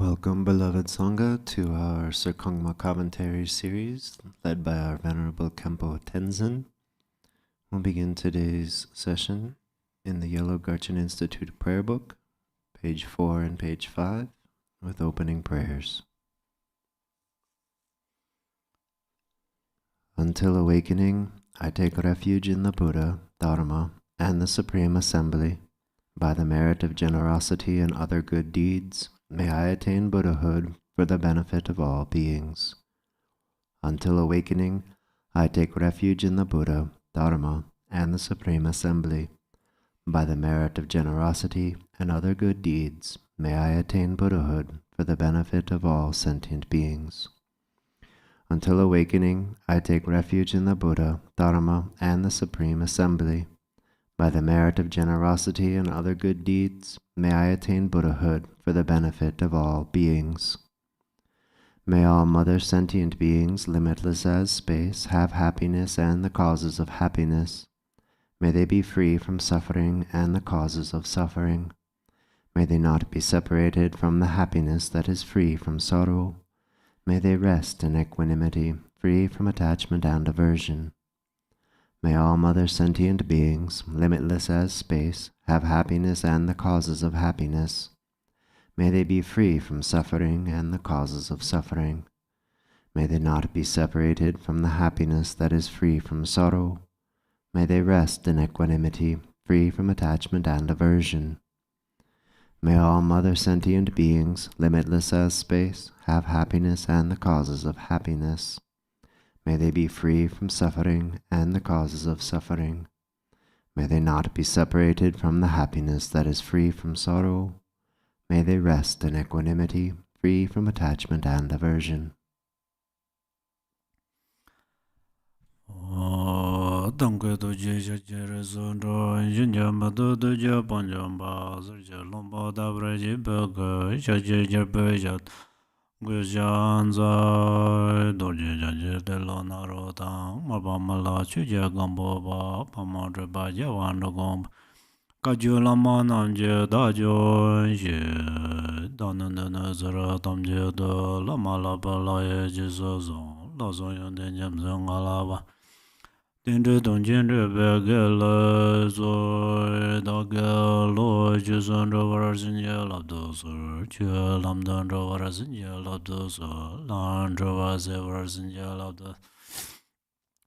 Welcome, beloved Sangha, to our Serkhangma Commentary series, led by our Venerable Khenpo Tenzin. We'll begin today's session in the Yellow Garchen Institute Prayer Book, page 4 and page 5, with opening prayers. Until awakening, I take refuge in the Buddha, Dharma, and the Supreme Assembly. By the merit of generosity and other good deeds, may I attain Buddhahood for the benefit of all beings. Until awakening, I take refuge in the Buddha, Dharma, and the Supreme Assembly. By the merit of generosity and other good deeds, may I attain Buddhahood for the benefit of all sentient beings. Until awakening, I take refuge in the Buddha, Dharma, and the Supreme Assembly. By the merit of generosity and other good deeds, may I attain Buddhahood for the benefit of all beings. May all mother sentient beings, limitless as space, have happiness and the causes of happiness. May they be free from suffering and the causes of suffering. May they not be separated from the happiness that is free from sorrow. May they rest in equanimity, free from attachment and aversion. May all mother sentient beings, limitless as space, have happiness and the causes of happiness. May they be free from suffering and the causes of suffering. May they not be separated from the happiness that is free from sorrow. May they rest in equanimity, free from attachment and aversion. May all mother sentient beings, limitless as space, have happiness and the causes of happiness. May they be free from suffering and the causes of suffering. May they not be separated from the happiness that is free from sorrow. May they rest in equanimity, free from attachment and aversion. Gujanza dorje janje de lo naro tang mabamala chuje gambo ba pamadre ba jawando gomb kajula mananje dajo je danana zara tamje de la mala bala ye jizozo lazo yonde nyamzang alaba Dendri donjendri begele zo dagelo jizandra varazinja labdoso che lamdandra varazinja labdoso landra vaze varazinja labdoso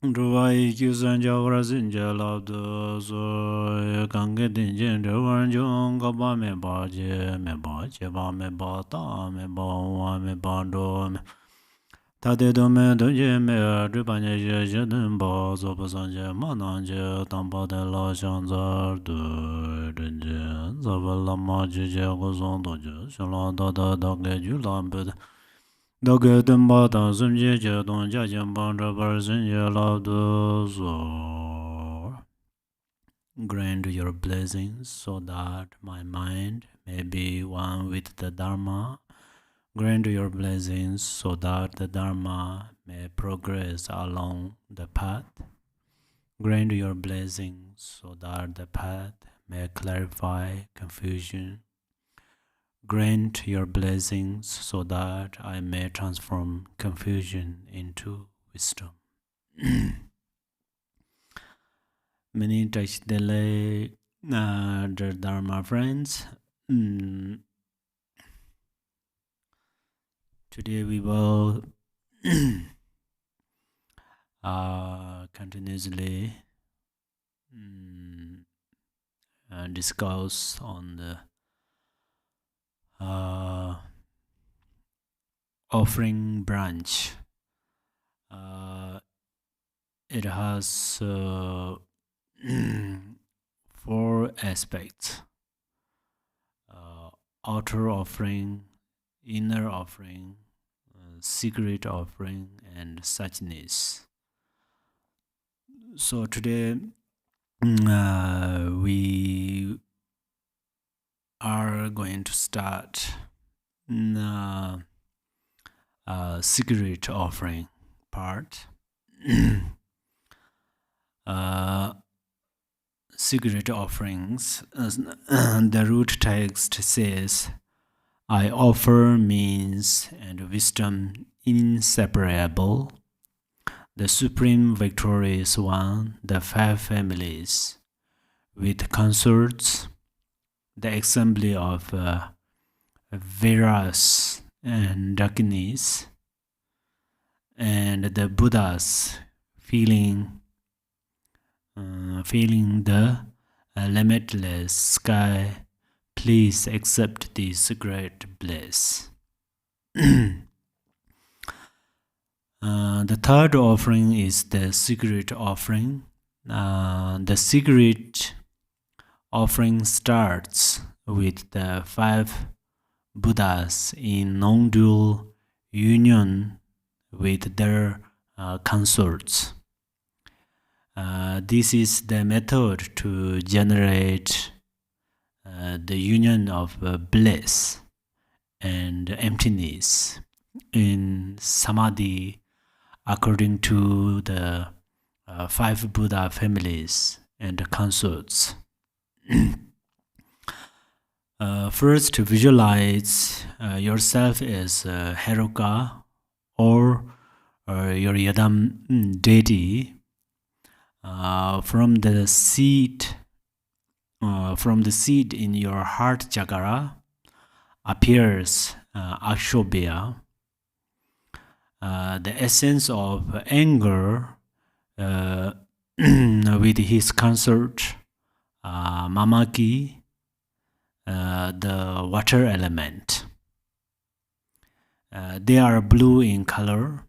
Dravai kizanja varazinja labdoso kange dinjendri varanjong kaba me ba me ba ta me ba wa me ba do me Tade dome doje me dripanye je jedun ba zo pasanje mananje tamba de la shanzar du renje zavala ma je gozon doje shala da ge ju lambe da ge demba da zumje je don ja jem ban da bar zinje la do zo Grant your blessings so that my mind may be one with the Dharma. Grant your blessings so that the Dharma may progress along the path. Grant your blessings so that the path may clarify confusion. Grant your blessings so that I may transform confusion into wisdom. Many touch delay, dear Dharma friends. Today we will continuously discuss on the offering branch. It has 4 aspects: outer offering, inner offering, secret offering, and suchness. So today we are going to start secret offering part. Secret offerings, the root text says, I offer means and wisdom inseparable, the Supreme Victorious One, the five families, with consorts, the assembly of Veras and deities, and the Buddhas feeling the limitless sky. Please accept this great bliss. The third offering is the secret offering. The secret offering starts with the five Buddhas in non-dual union with their consorts. This is the method to generate the union of bliss and emptiness in samadhi according to the five Buddha families and consorts. First, visualize yourself as Heruka or your Yadam deity. From the seed in your heart chakra appears Akshobhya, the essence of anger, with his consort Mamaki, the water element. They are blue in color.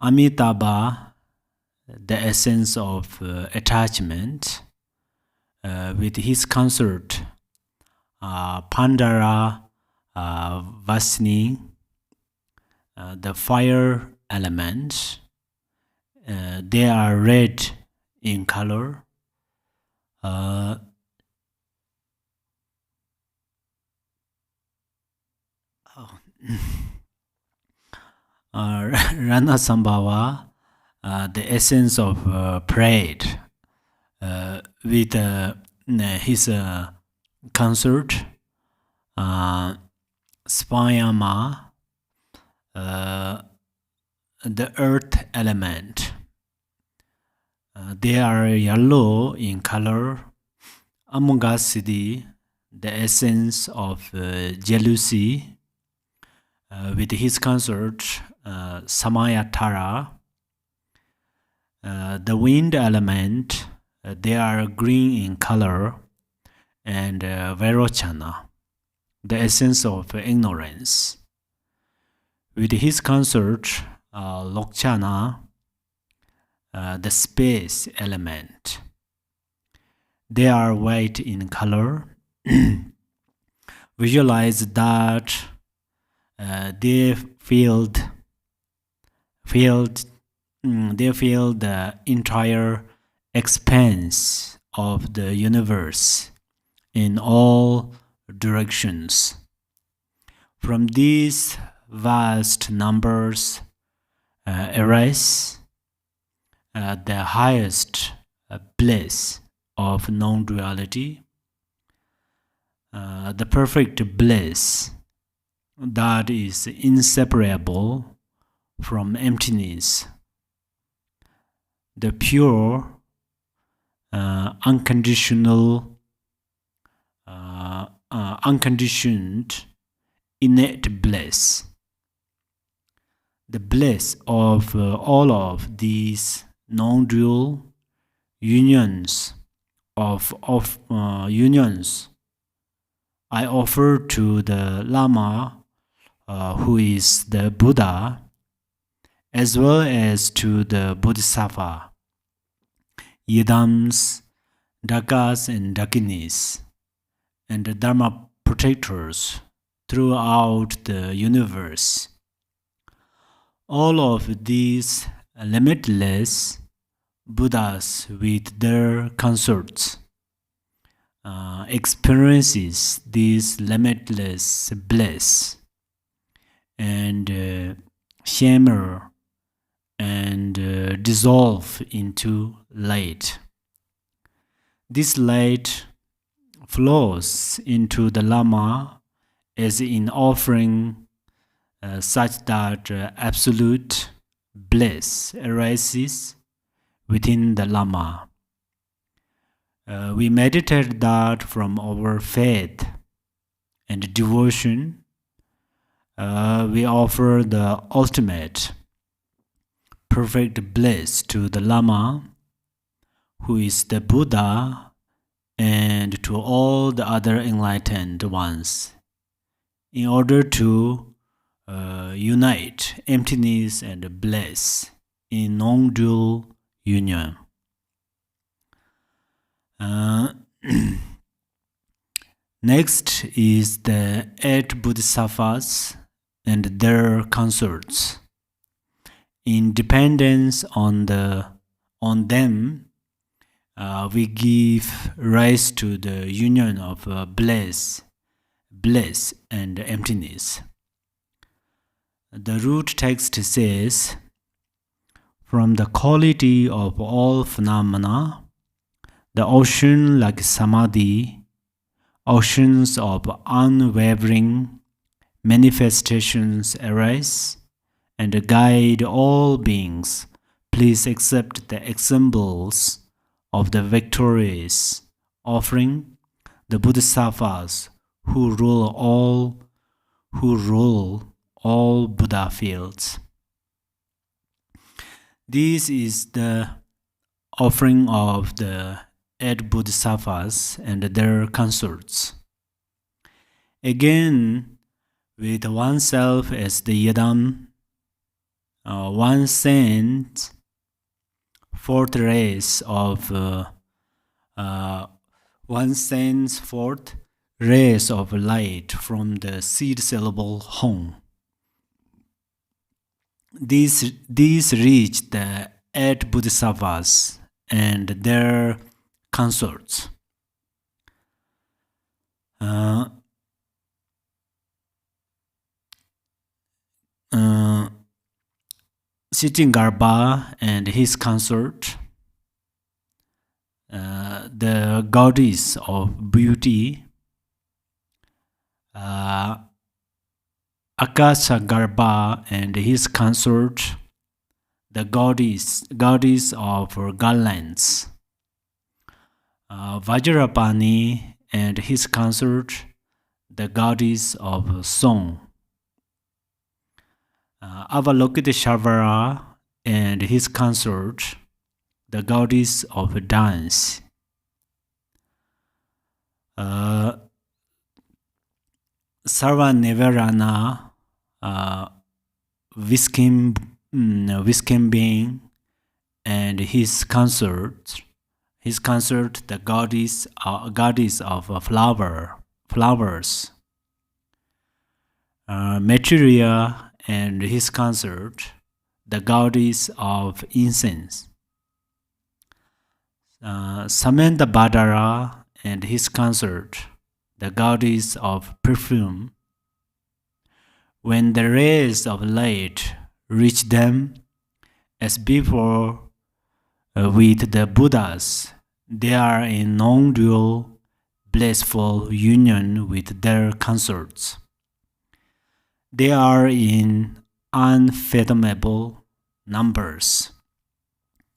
Amitabha, the essence of attachment, with his consort Pandara Vasni, the fire element. They are red in color. Rana Sambhava, the essence of pride, with his consort Spayama, the earth element. They are yellow in color. Amangasiddhi, the essence of jealousy, with his consort Samayatara. The wind element, they are green in color, and Vairochana, the essence of ignorance. With his consort Lokchana, the space element. They are white in color. Visualize that they feel the entire expanse of the universe in all directions. From these vast numbers arise the highest bliss of non-duality, the perfect bliss that is inseparable from emptiness, the pure, unconditioned, innate bliss. The bliss of all of these non-dual unions unions I offer to the Lama, who is the Buddha, as well as to the Bodhisattva, Yidams, Dakas and Dakinis, and the Dharma protectors throughout the universe. All of these limitless Buddhas with their consorts experiences this limitless bliss and shimmer and dissolve into light. This light flows into the Lama as in offering such that absolute bliss arises within the Lama. We meditate that from our faith and devotion, we offer the ultimate perfect bliss to the Lama, who is the Buddha, and to all the other enlightened ones, in order to unite emptiness and bliss in non-dual union. Next is the 8 Bodhisattvas and their consorts. In dependence on them, we give rise to the union of bliss and emptiness. The root text says, from the quality of all phenomena, the ocean like samadhi, oceans of unwavering manifestations arise and guide all beings. Please accept the examples of the victorious offering, the Bodhisattvas who rule all Buddha fields. This is the offering of the 8 Bodhisattvas and their consorts. Again, with oneself as the yadam, one sends forth rays of light from the seed syllable home. These reach the 8 Bodhisattvas and their consorts. Sittingarbha and his consort, the goddess of beauty, Akashagarbha and his consort, the goddess of garlands, Vajrapani and his consort, the goddess of song, Avalokiteshvara and his consort, the goddess of dance, Sarvanevarana, Viskim being, and his consort, the goddess of flowers, Maitreya and his consort, the goddess of incense, Samanthabhadara and his consort, the goddess of perfume. When the rays of light reach them, as before with the Buddhas, they are in non-dual blissful union with their consorts. They are in unfathomable numbers,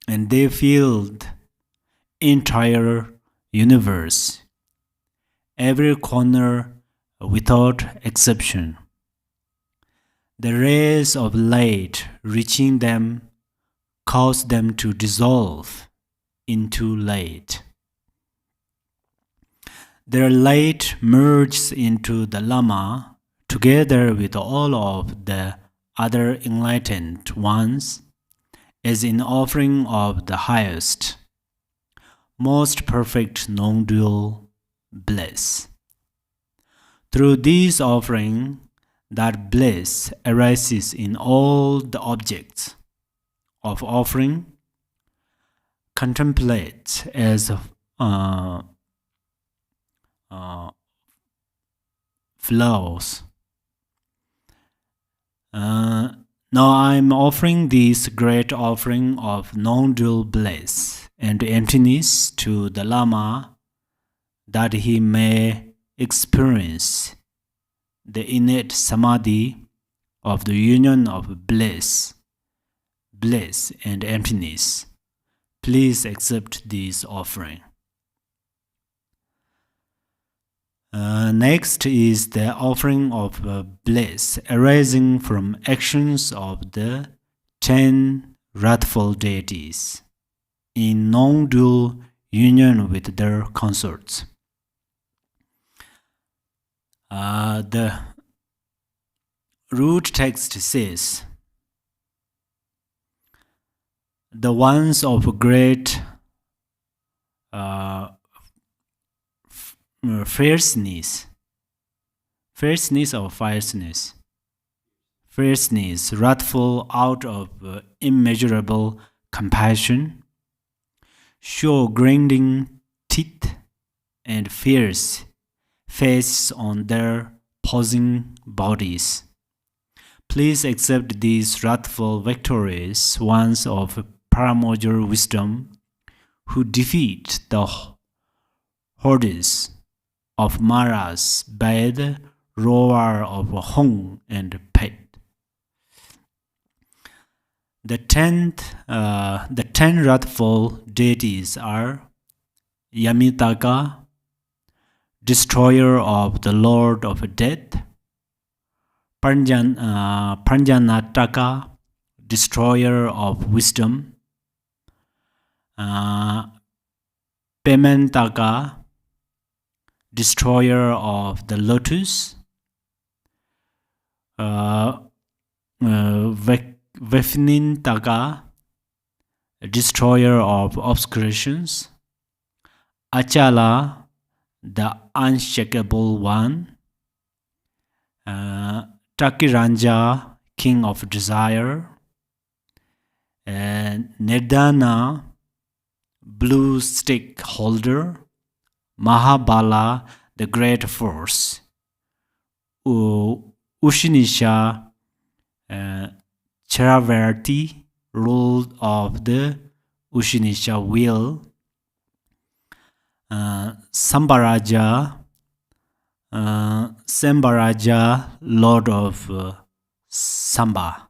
and they filled entire universe, every corner without exception. The rays of light reaching them cause them to dissolve into light. Their light merges into the Lama together with all of the other enlightened ones as in offering of the highest, most perfect non-dual bliss. Through this offering, that bliss arises in all the objects of offering, contemplate as flows. Now I am offering this great offering of non-dual bliss and emptiness to the Lama, that he may experience the innate samadhi of the union of bliss and emptiness. Please accept this offering. Next is the offering of bliss arising from actions of the 10 wrathful deities in non-dual union with their consorts. The root text says, the ones of great fierceness or fierceness, wrathful out of immeasurable compassion, show grinding teeth and fierce face on their posing bodies. Please accept these wrathful victorious ones of paramojor wisdom who defeat the hordes of Maras by the roar of Hong and Pet. The 10 wrathful deities are Yamitaka, destroyer of the Lord of Death; Pranjanataka, destroyer of wisdom; Pemantaka, destroyer of the lotus; Vefnintaka, destroyer of obscurations; Achala, the unshakable one; Takiranja, king of desire; and Nirdana, blue stick holder; Mahabala, the great force; Ushinisha, Charavarti, rule of the Ushinisha wheel; Sambaraja, lord of Samba.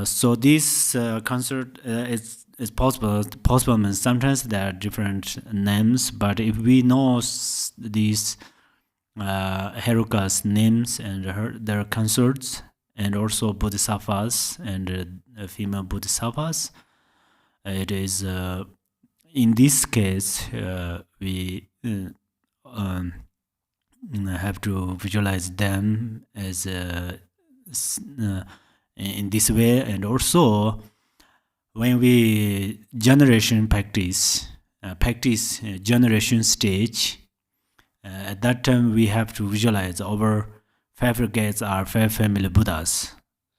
So this concert is possible. Possible means sometimes there are different names, but if we know these Heruka's names and their consorts, and also bodhisattvas and female bodhisattvas, it is in this case we have to visualize them as in this way. And also when we practice generation stage, at that time we have to visualize our 5 aggregates are 5 family Buddhas.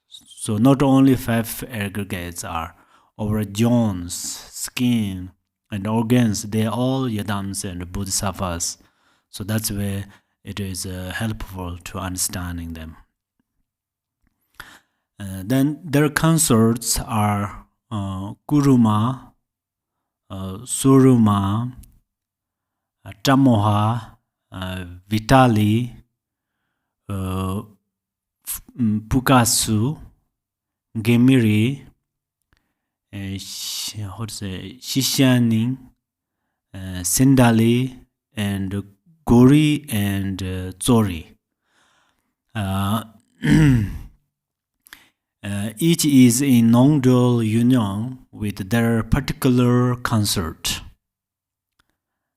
So not only 5 aggregates are our joints, skin and organs, they are all yadams and bodhisattvas. So that's where it is helpful to understanding them. Then their consorts are Kuruma, Suruma, Tamoha, Vitali, Pukasu, Gemiri, Shishaning, Sindali, and Gori and Zori. Each is in non-dual union with their particular consort.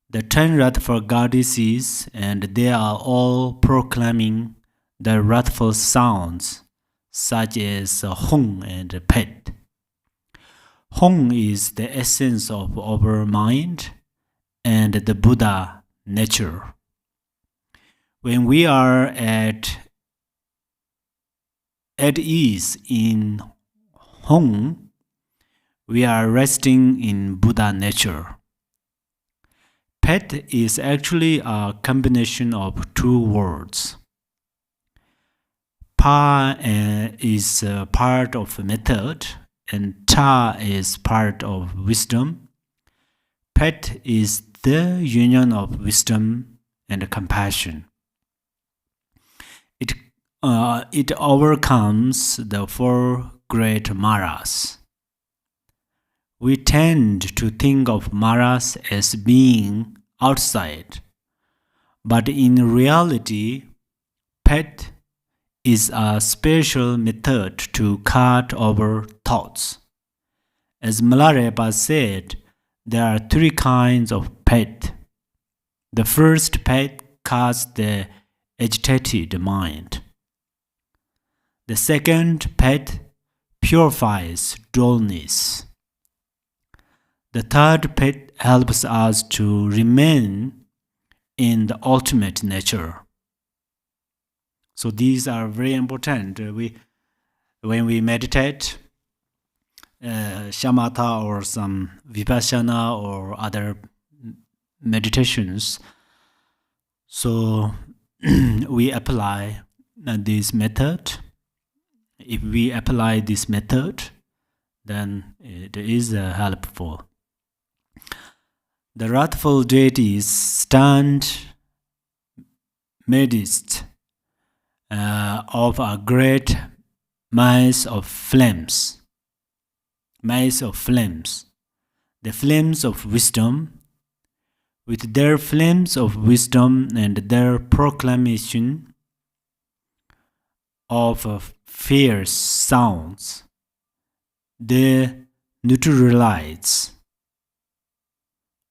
The 10 wrathful goddesses, and they are all proclaiming the wrathful sounds, such as Hong and Pet. Hong is the essence of our mind and the Buddha nature. When we are at ease in Hong, we are resting in Buddha nature. Pet is actually a combination of 2 words. Pa is part of method, and Ta is part of wisdom. Pet is the union of wisdom and compassion. it overcomes the four great maras. We tend to think of maras as being outside, but in reality, pet is a special method to cut over thoughts. As Milarepa said, there are three kinds of pet. The first pet cuts the agitated mind. The second pet purifies dullness. The third pet helps us to remain in the ultimate nature. So these are very important. When we meditate, shamatha or some vipassana or other meditations, so we apply this method. If we apply this method, then it is helpful. The wrathful deities stand midst of a great mass of flames. The flames of wisdom. With their flames of wisdom and their proclamation of fierce sounds, they neutralize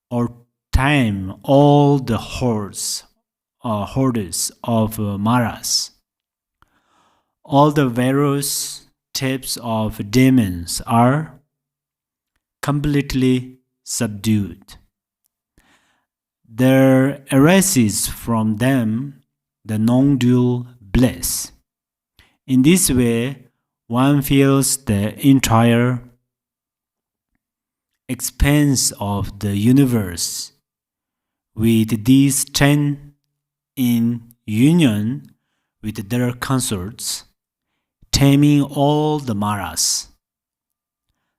or tame all the hordes of maras. All the various types of demons are completely subdued. There arises from them the non-dual bliss. In this way, one feels the entire expanse of the universe with these 10 in union with their consorts, taming all the maras.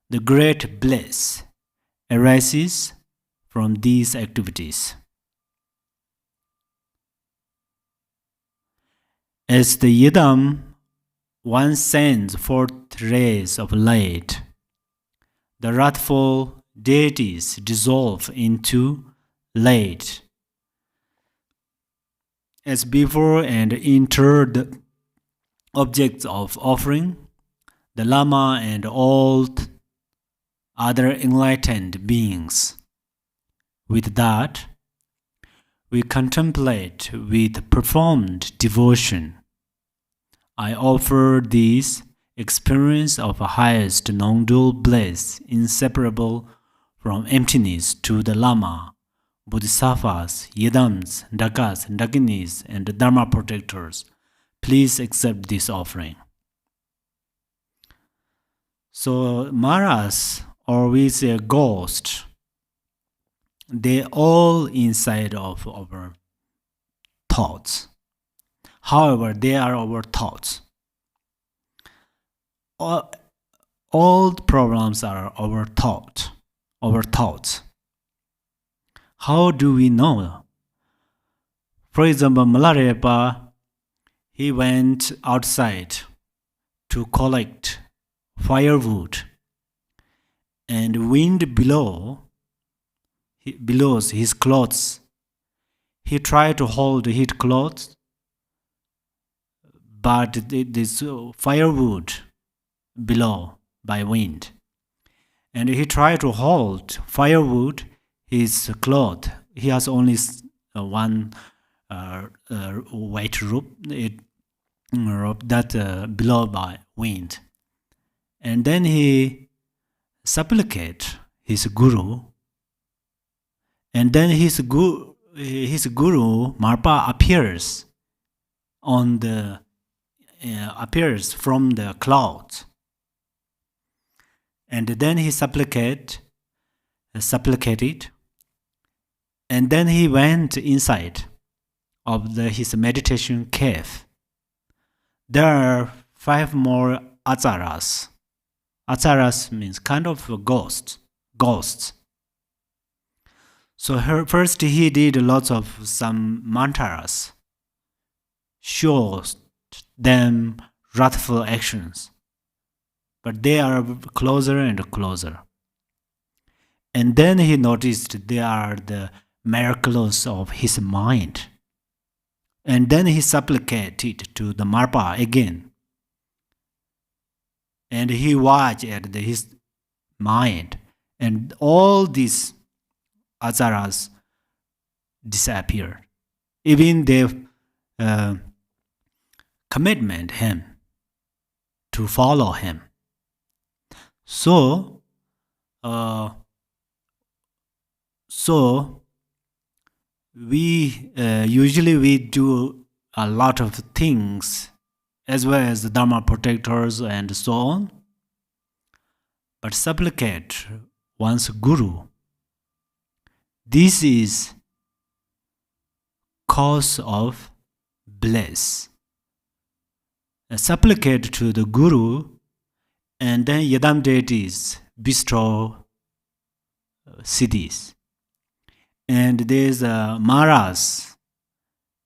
The great bliss arises from these activities. As the yidam, one sends forth rays of light. The wrathful deities dissolve into light. As before and enter the objects of offering, the Lama and all other enlightened beings. With that, we contemplate with profound devotion. I offer this experience of a highest non-dual bliss inseparable from emptiness to the Lama, Bodhisattvas, Yidams, Dakas, Dakinis, and Dharma protectors. Please accept this offering. So maras, or we say ghost, they all inside of our thoughts. However, they are our thoughts. All problems are our thoughts. How do we know? For example, Milarepa, he went outside to collect firewood, and wind blows his clothes. He tried to hold his clothes, but this firewood blow by wind. And he tried to hold firewood, his cloth. He has only one white rope that blow by wind. And then he supplicate his guru. And then his guru Marpa appears from the clouds. And then he supplicated, and then he went inside of his meditation cave. There are 5 more acharas. Acharas means kind of ghosts. So first he did lots of some mantras, shows than wrathful actions, but they are closer and closer. And then he noticed they are the miracles of his mind. And then he supplicated to the Marpa again. And he watched at his mind, and all these azaras disappeared. Even they commitment him to follow him. So we usually we do a lot of things as well as the Dharma protectors and so on, but supplicate one's Guru. This is cause of bliss. Supplicate to the Guru, and then Yadam deities bestow cities. And there's Maras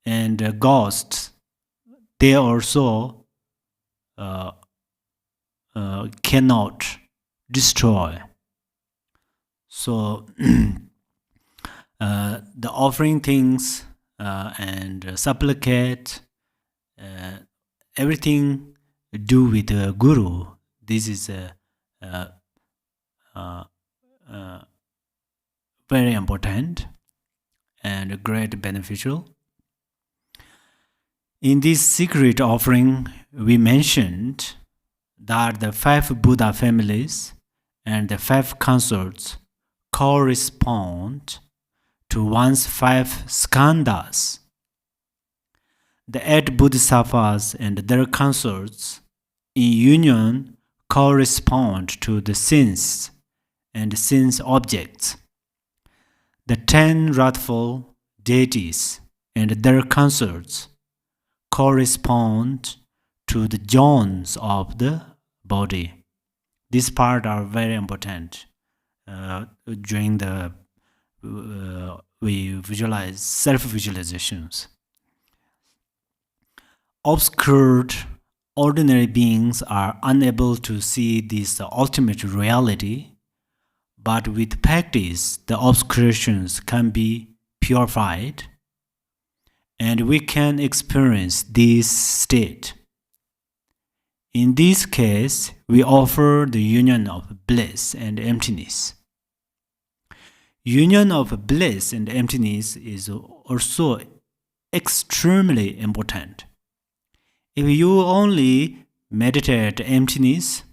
and ghosts. They also cannot destroy. So the offering things and supplicate, everything do with the Guru. This is very important and great beneficial. In this secret offering, we mentioned that the 5 Buddha families and the 5 consorts correspond to one's 5 skandhas. The 8 bodhisattvas and their consorts in union correspond to the sins and sins objects. The 10 wrathful deities and their consorts correspond to the zones of the body. These parts are very important during the we visualize self-visualizations. Obscured ordinary beings are unable to see this ultimate reality, but with practice, the obscurations can be purified, and we can experience this state. In this case, we offer the union of bliss and emptiness. Union of bliss and emptiness is also extremely important. If you only meditate emptiness,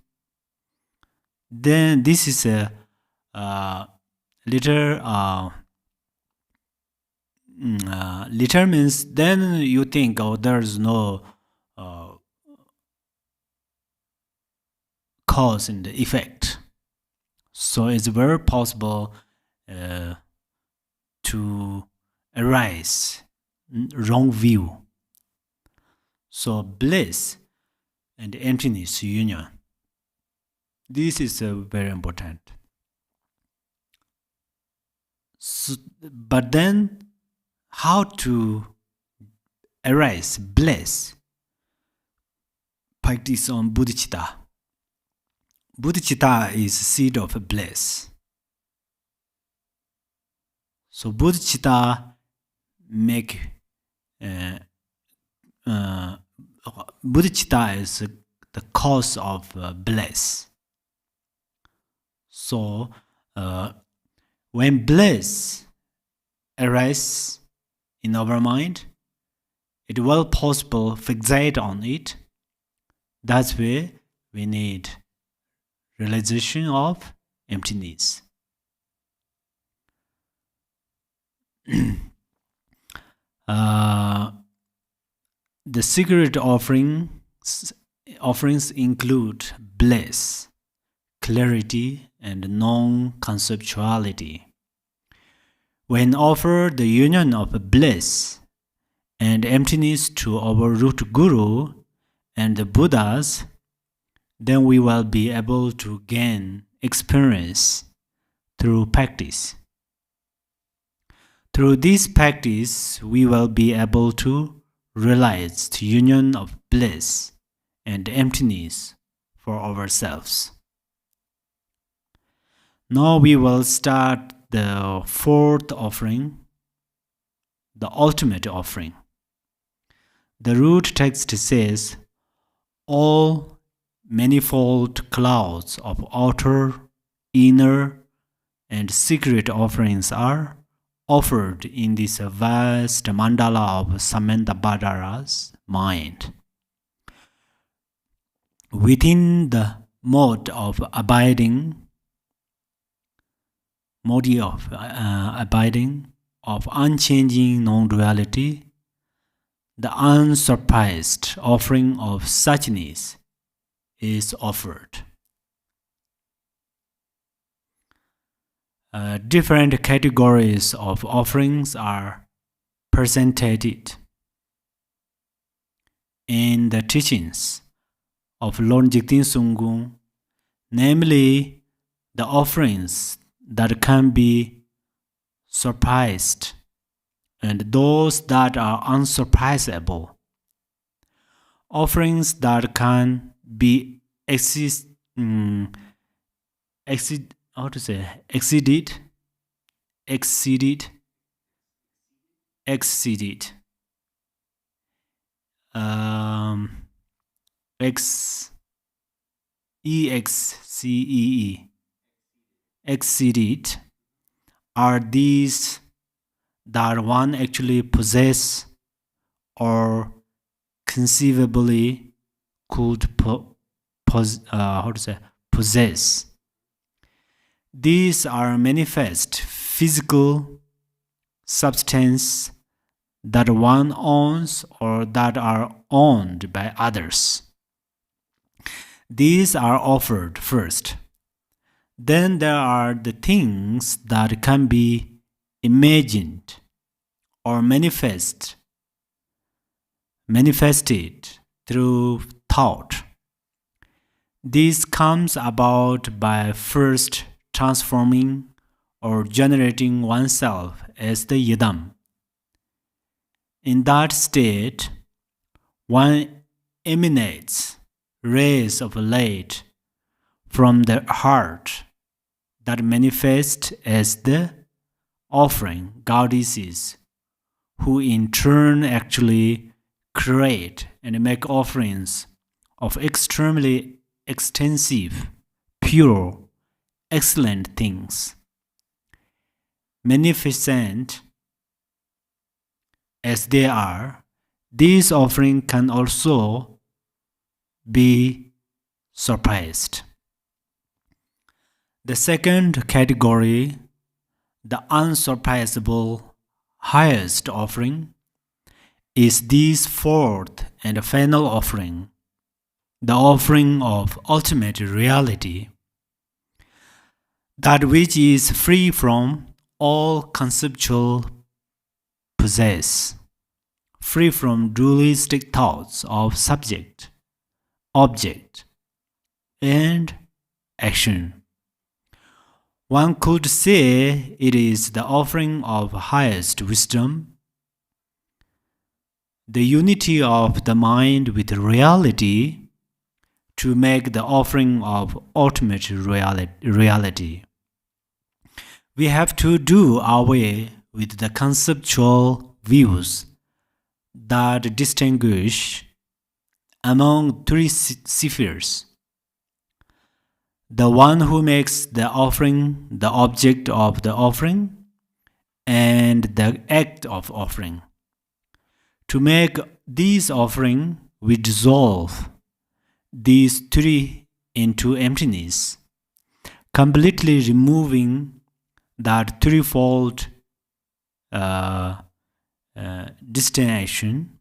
then this is a little means then you think, oh, there's no cause and effect. So it's very possible to arise wrong view. So bliss and emptiness union. This is very important. So, but then how to arise bliss? Practice on bodhicitta. Bodhicitta is seed of bliss. So bodhicitta make bodhicitta is the cause of bliss. So when bliss arises in our mind, it will possible fixate on it. That's where we need realization of emptiness. The secret offerings include bliss, clarity, and non-conceptuality. When offered the union of bliss and emptiness to our root guru and the Buddhas, then we will be able to gain experience through practice. Through this practice, we will be able to realized union of bliss and emptiness for ourselves. Now we will start the fourth offering, the ultimate offering. The root text says, all manifold clouds of outer, inner, and secret offerings are offered in this vast mandala of Samantabhadara's mind. Within the mode of abiding, of unchanging non-duality, the unsurpassed offering of suchness is offered. Different categories of offerings are presented in the teachings of Lord Jigten Sunggung, namely the offerings that can be surpassed and those that are unsurpassable. Offerings that can be exceeded, exceeded are these that one actually possess or conceivably could possess. These are manifest physical substance that one owns or that are owned by others. These are offered first. Then there are the things that can be imagined or manifested through thought. This comes about by first transforming or generating oneself as the yidam. In that state, one emanates rays of light from the heart that manifest as the offering goddesses, who in turn actually create and make offerings of extremely extensive, pure, excellent things. Magnificent as they are, these offerings can also be surpassed. The second category, the unsurpassable highest offering, is this fourth and final offering, the offering of ultimate reality, that which is free from all conceptual possess, free from dualistic thoughts of subject, object, and action. One could say it is the offering of highest wisdom, the unity of the mind with reality, to make the offering of ultimate reality. We have to do away with the conceptual views that distinguish among three spheres: the one who makes the offering the object of the offering, and the act of offering. To make this offering, we dissolve these three into emptiness, completely removing that threefold destination.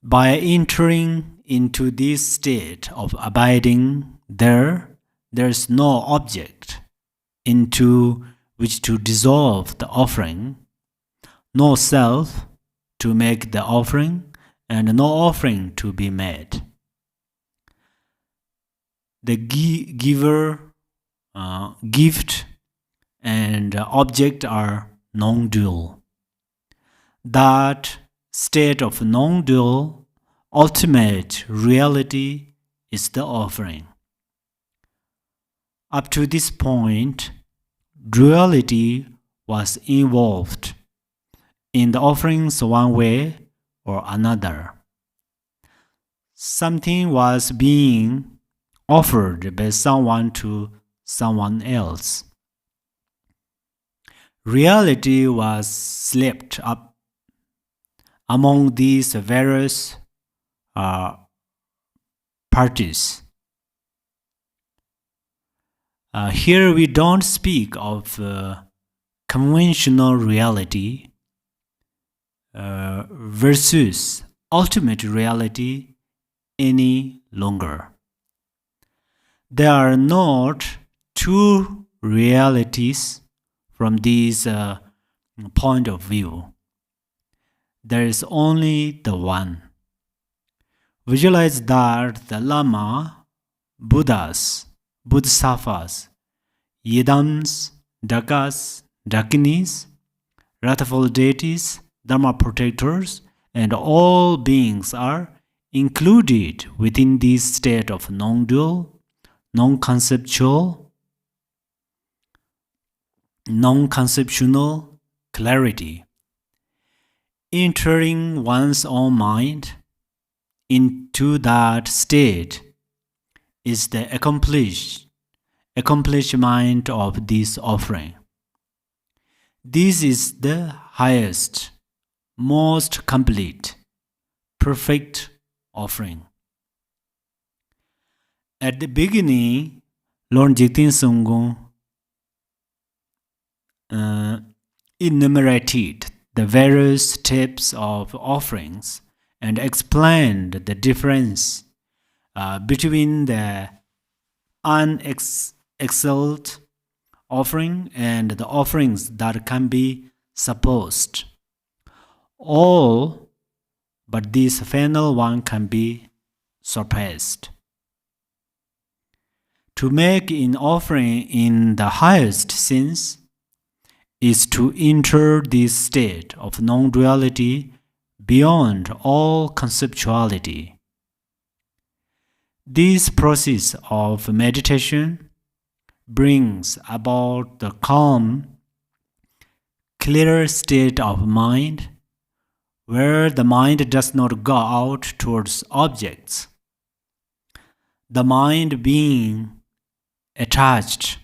By entering into this state of abiding, there's no object into which to dissolve the offering, no self to make the offering, and no offering to be made. The giver, gift, and object are non-dual. That state of non-dual ultimate reality is the offering. Up to this point, duality was involved in the offerings one way or another. Something was being offered by someone to someone else. Reality was slipped up among these various parties. Here we don't speak of conventional reality versus ultimate reality any longer. There are not two realities from this point of view. There is only the one. Visualize that the Lama, Buddhas, Bodhisattvas, Yidams, Dakas, Dakinis, Wrathful deities, Dharma protectors, and all beings are included within this state of non-dual, non-conceptual clarity. Entering one's own mind into that state is the accomplishment of this offering. This is the highest, most complete, perfect offering. At the beginning, Lord Jigten Sunggung enumerated the various types of offerings and explained the difference between the unexcelled offering and the offerings that can be supposed. All but this final one can be surpassed. To make an offering in the highest sense is to enter this state of non-duality beyond all conceptuality. This process of meditation brings about the calm, clear state of mind where the mind does not go out towards objects. The mind being attached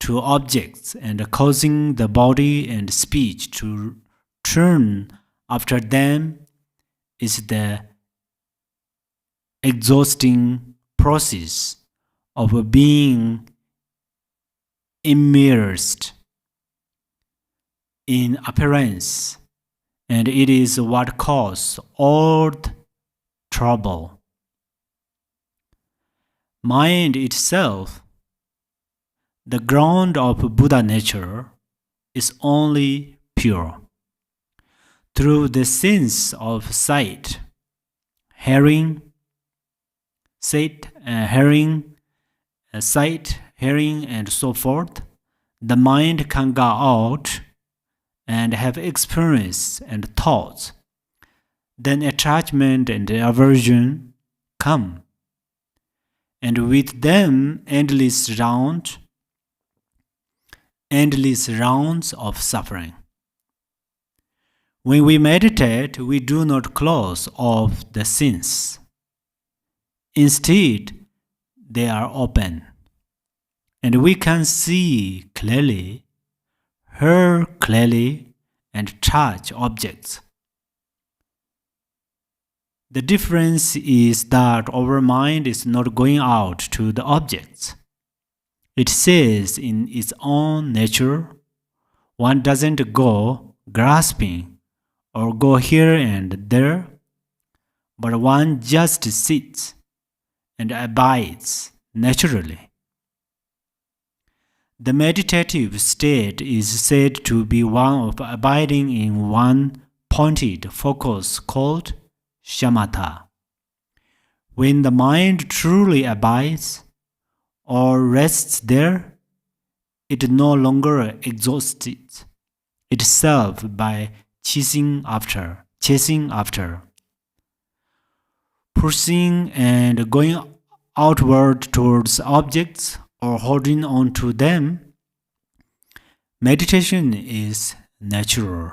to objects and causing the body and speech to turn after them is the exhausting process of being immersed in appearance, and it is what causes all trouble. Mind itself, the ground of Buddha nature, is only pure. Through the sense of sight, hearing, and so forth, the mind can go out and have experience and thoughts. Then attachment and aversion come, and with them endless rounds of suffering. When we meditate, we do not close off the senses. Instead, they are open, and we can see clearly, hear clearly, and touch objects. The difference is that our mind is not going out to the objects. It says in its own nature, one doesn't go grasping or go here and there, but one just sits and abides naturally. The meditative state is said to be one of abiding in one pointed focus called shamatha. When the mind truly abides or rests there, it no longer exhausts itself by chasing after, pursuing and going outward towards objects or holding on to them. Meditation is natural,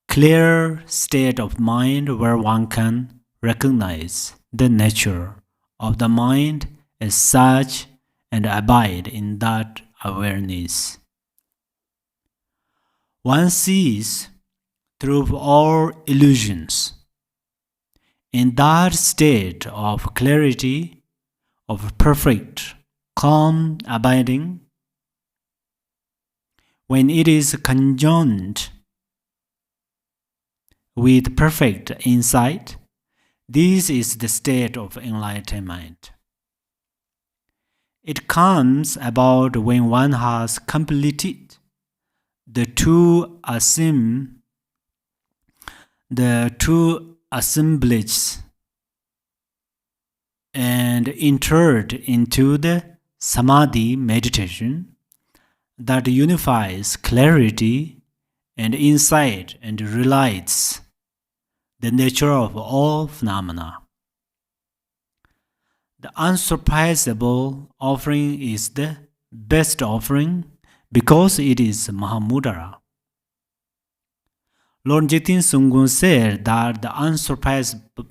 clear state of mind where one can recognize the nature of the mind as such and abide in that awareness. One sees through all illusions. In that state of clarity, of perfect, calm abiding, when it is conjoined with perfect insight, this is the state of enlightenment. It comes about when one has completed the two assemblages and entered into the samadhi meditation that unifies clarity and insight and relates the nature of all phenomena. The unsurpassable offering is the best offering because it is Mahamudra. Lord Jigten Sungkun said that the unsurpassable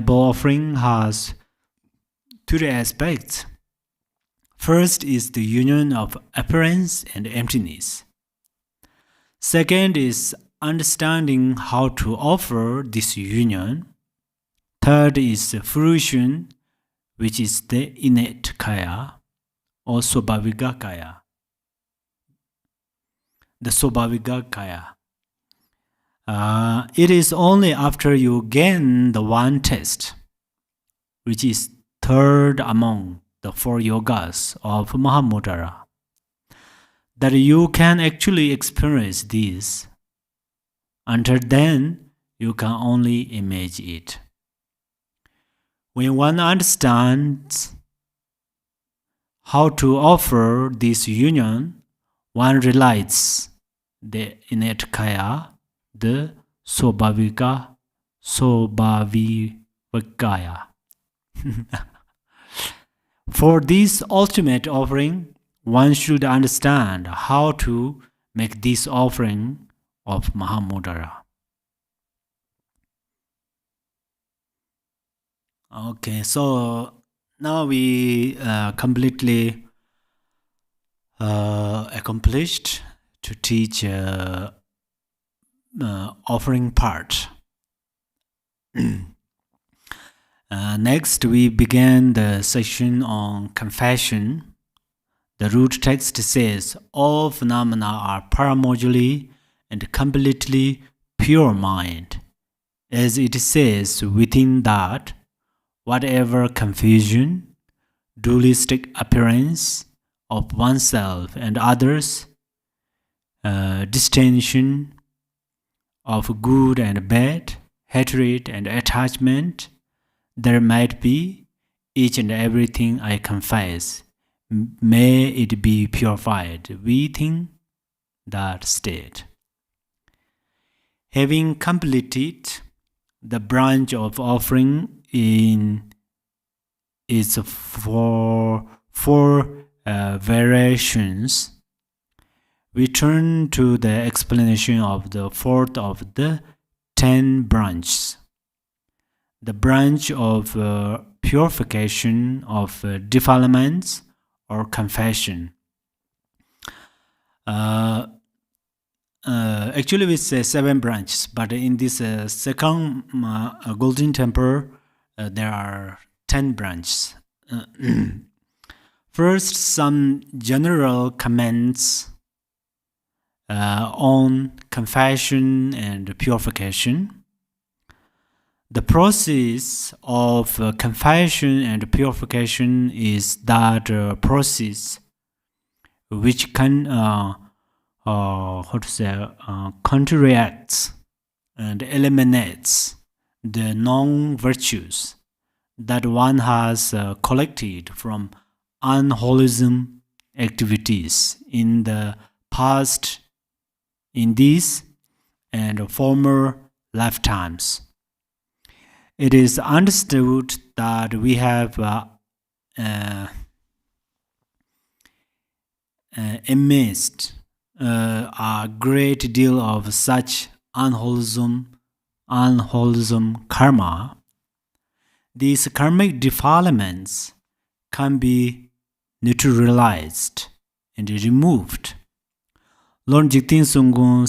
offering has two aspects. First is the union of appearance and emptiness. Second is understanding how to offer this union. Third is fruition, which is the innate kaya or Swabhavika kaya. The Swabhavika kaya. It is only after you gain the one test, which is third among the four yogas of Mahamudra, that you can actually experience this. Until then, you can only imagine it. When one understands how to offer this union, one realizes the innate kaya, the Swabhavika kaya. For this ultimate offering, one should understand how to make this offering of Mahamudra. Okay, so now we completely accomplished to teach offering part. Next, we began the section on confession. The root text says, all phenomena are paramodally and completely pure mind. As it says within that, whatever confusion, dualistic appearance of oneself and others, distinction of good and bad, hatred and attachment, there might be, each and everything I confess, may it be purified within that state. Having completed the branch of offering in its four variations, we turn to the explanation of the fourth of the 10 branches, the branch of purification of defilements or confession. Actually, we say 7 branches, but in this second Golden Temple, there are 10 branches. First, some general comments on confession and purification. The process of confession and purification is that process which can counteracts and eliminates the non-virtues that one has collected from unwholesome activities in the past in these and former lifetimes. It is understood that we have amassed a great deal of such unwholesome karma. These karmic defilements can be neutralized and removed. Lord Jigten Sunggung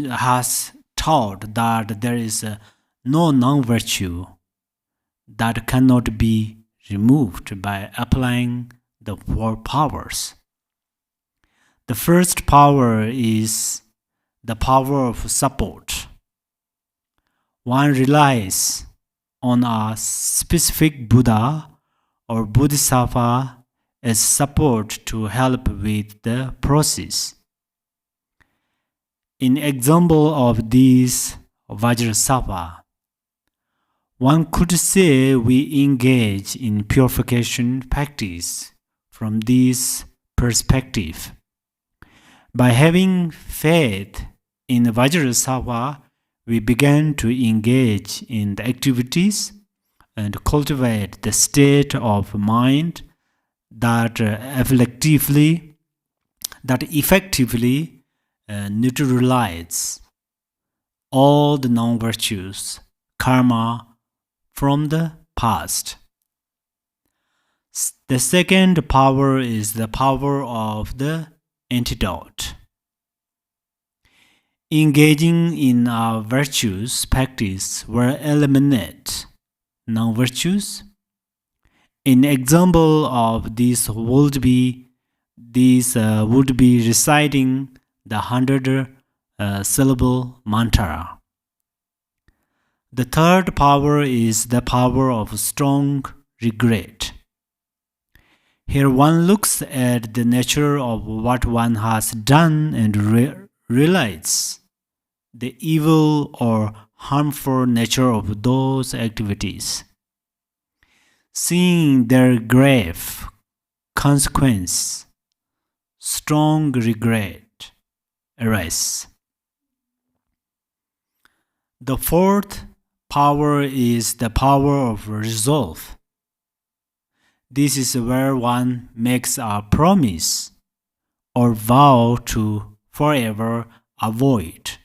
has taught that there is no non-virtue that cannot be removed by applying the 4 powers. The first power is the power of support. One relies on a specific Buddha or Bodhisattva as support to help with the process. In example of this Vajrasattva, one could say we engage in purification practice from this perspective. By having faith in Vajrasattva, we began to engage in the activities and cultivate the state of mind that effectively neutralize all the non-virtues, karma, from the past. The second power is the power of the antidote. Engaging in our virtues practice will eliminate non-virtues. An example of this would be reciting the 100-syllable mantra. The third power is the power of strong regret. Here one looks at the nature of what one has done and realizes the evil or harmful nature of those activities. Seeing their grave consequence, strong regret arises. The fourth power is the power of resolve. This is where one makes a promise or vow to forever avoid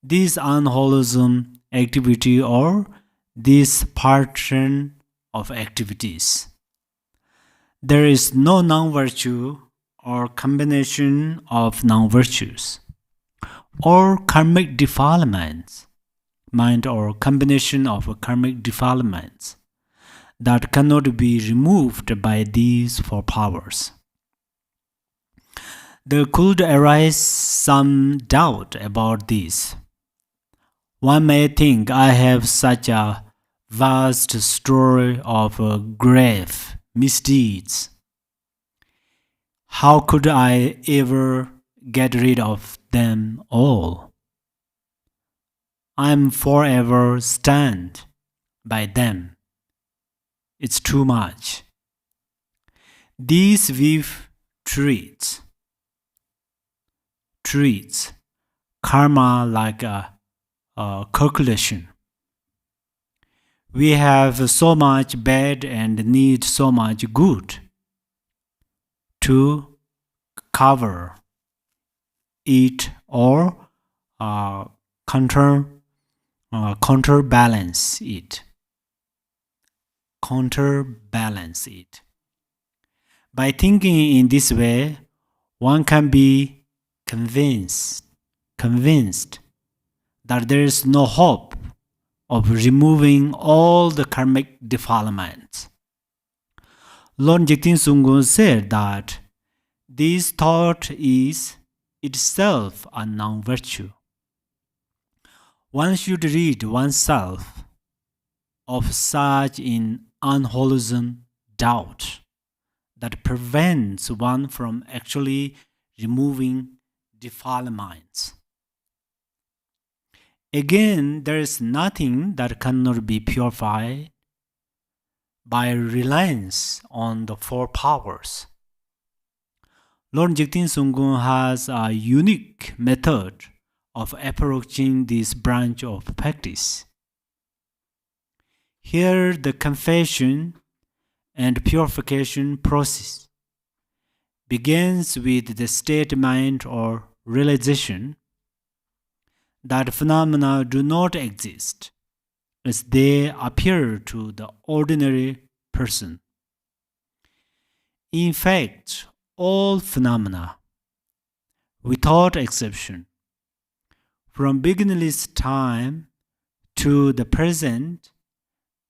this unwholesome activity or this pattern of activities. There is no non-virtue or combination of non-virtues or karmic defilements, mind or combination of karmic defilements that cannot be removed by these 4 powers. There could arise some doubt about this. One may think, I have such a vast story of grave misdeeds. How could I ever get rid of them all? I am forever stand by them. It's too much. These view treats karma like a calculation. We have so much bad and need so much good to cover it or counterbalance it. By thinking in this way, one can be convinced that there is no hope of removing all the karmic defilements. Lord Jigten Sunggung said that this thought is itself a non-virtue. One should rid oneself of such an unwholesome doubt that prevents one from actually removing defilements. Again, there is nothing that cannot be purified by reliance on the 4 powers. Lord Jigten Sungkung has a unique method of approaching this branch of practice. Here, the confession and purification process begins with the statement or realization that phenomena do not exist as they appear to the ordinary person. In fact, all phenomena, without exception, from beginningless time to the present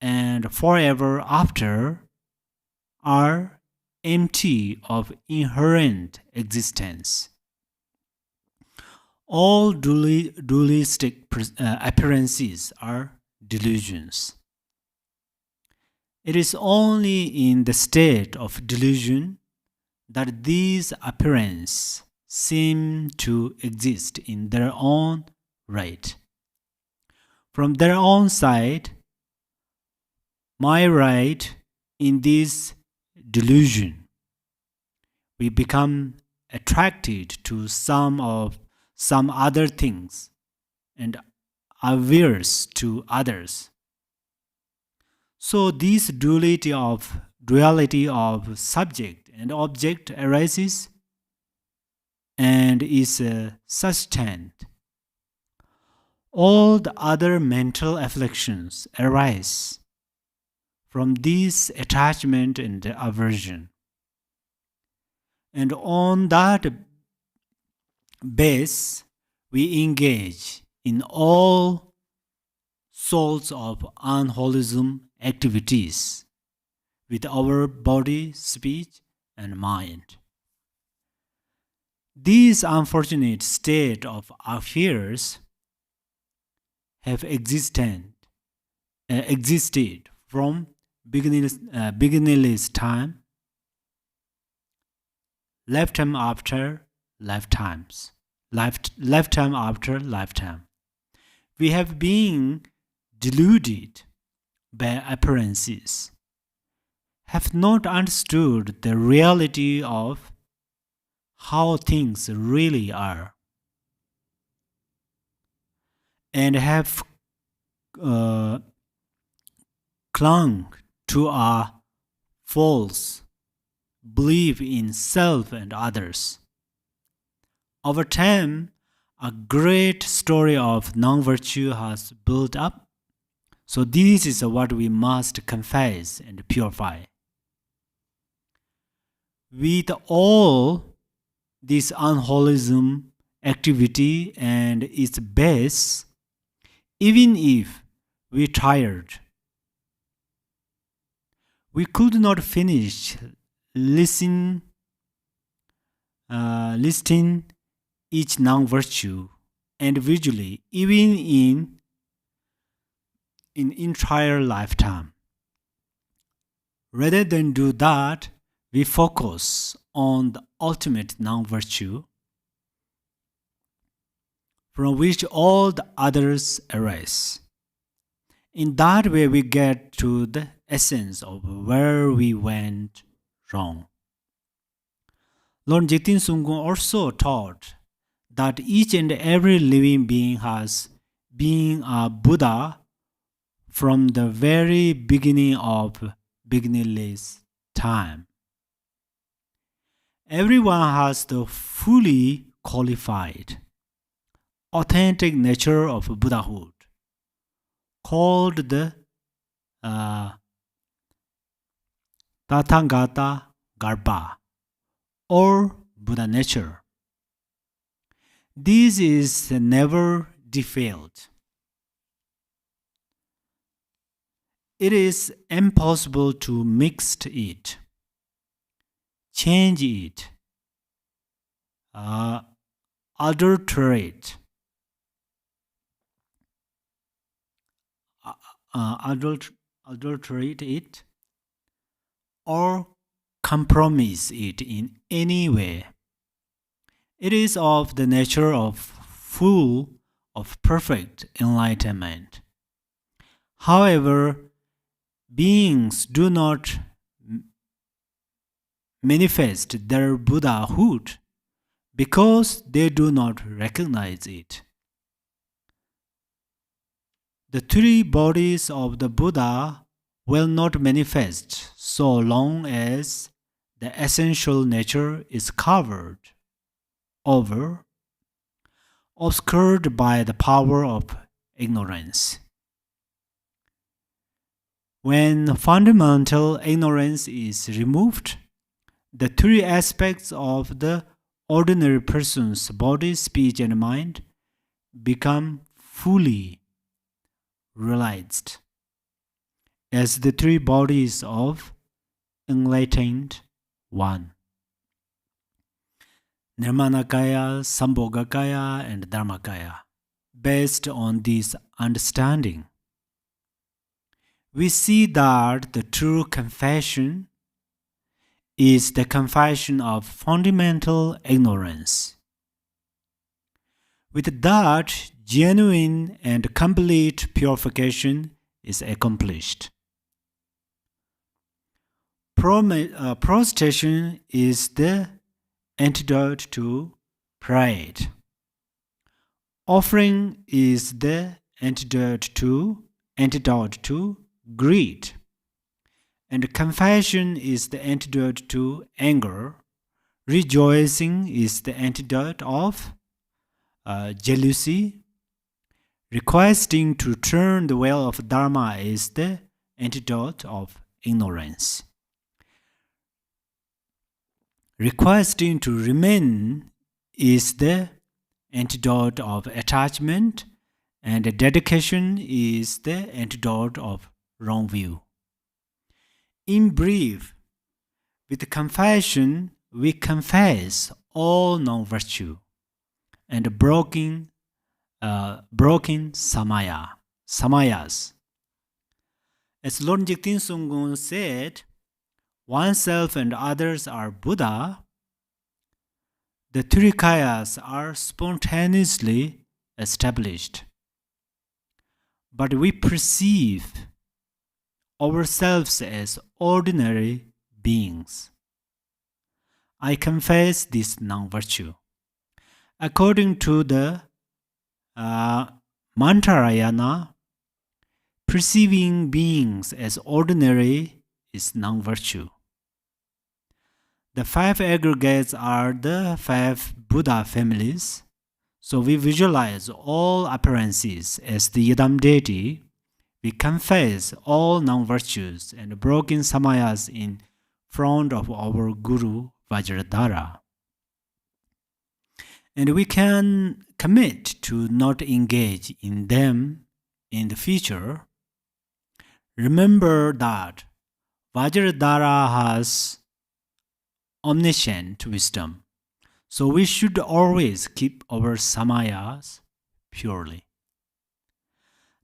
and forever after, are empty of inherent existence. All dualistic appearances are delusions. It is only in the state of delusion that these appearances seem to exist in their own right. From their own side, my right in this delusion, we become attracted to some other things and averse to others. So this duality of subject and object arises and is sustained. All the other mental afflictions arise from this attachment and aversion. And on that base, we engage in all sorts of unwholesome activities with our body, speech, and mind. These unfortunate state of affairs have existed from beginningless time, lifetime after lifetime after lifetime. We have been deluded by appearances, have not understood the reality of how things really are, and have clung to a false belief in self and others. Over time, a great story of non-virtue has built up. So this is what we must confess and purify. With all this unwholesome activity and its base, even if we tired, we could not finish listing each non-virtue individually, even in entire lifetime. Rather than do that, we focus on the ultimate non-virtue from which all the others arise. In that way, we get to the essence of where we went wrong. Lord Jigten Sungkung also taught that each and every living being has been a Buddha from the very beginning of beginningless time. Everyone has the fully qualified, authentic nature of Buddhahood, called the Tathagata Garbha, or Buddha nature. This is never defiled. It is impossible to mix it, change it, adulterate it, or compromise it in any way. It is of the nature of full of perfect enlightenment. However, beings do not manifest their Buddhahood because they do not recognize it. The three bodies of the Buddha will not manifest so long as the essential nature is covered over, obscured by the power of ignorance. When fundamental ignorance is removed, the three aspects of the ordinary person's body, speech, and mind become fully realized as the three bodies of enlightened one. Nirmanakaya, Sambhogakaya, and Dharmakaya. Based on this understanding, we see that the true confession is the confession of fundamental ignorance. With that, genuine and complete purification is accomplished. Prostration is the antidote to pride. Offering is the antidote to greed. And confession is the antidote to anger. Rejoicing is the antidote of jealousy. Requesting to turn the wheel of Dharma is the antidote of ignorance. Requesting to remain is the antidote of attachment, and dedication is the antidote of wrong view. In brief, with confession, we confess all non-virtue and broken samayas. As Lord Jigten Sunggung said, oneself and others are Buddha. The three kayas are spontaneously established. But we perceive ourselves as ordinary beings. I confess this non-virtue. According to the Mantarayana, perceiving beings as ordinary is non-virtue. The five aggregates are the five Buddha families, so we visualize all appearances as the Yidam deity. We confess all non-virtues and broken samayas in front of our Guru Vajradhara. And we can commit to not engage in them in the future. Remember that Vajradhara has omniscient wisdom, so we should always keep our samayas purely.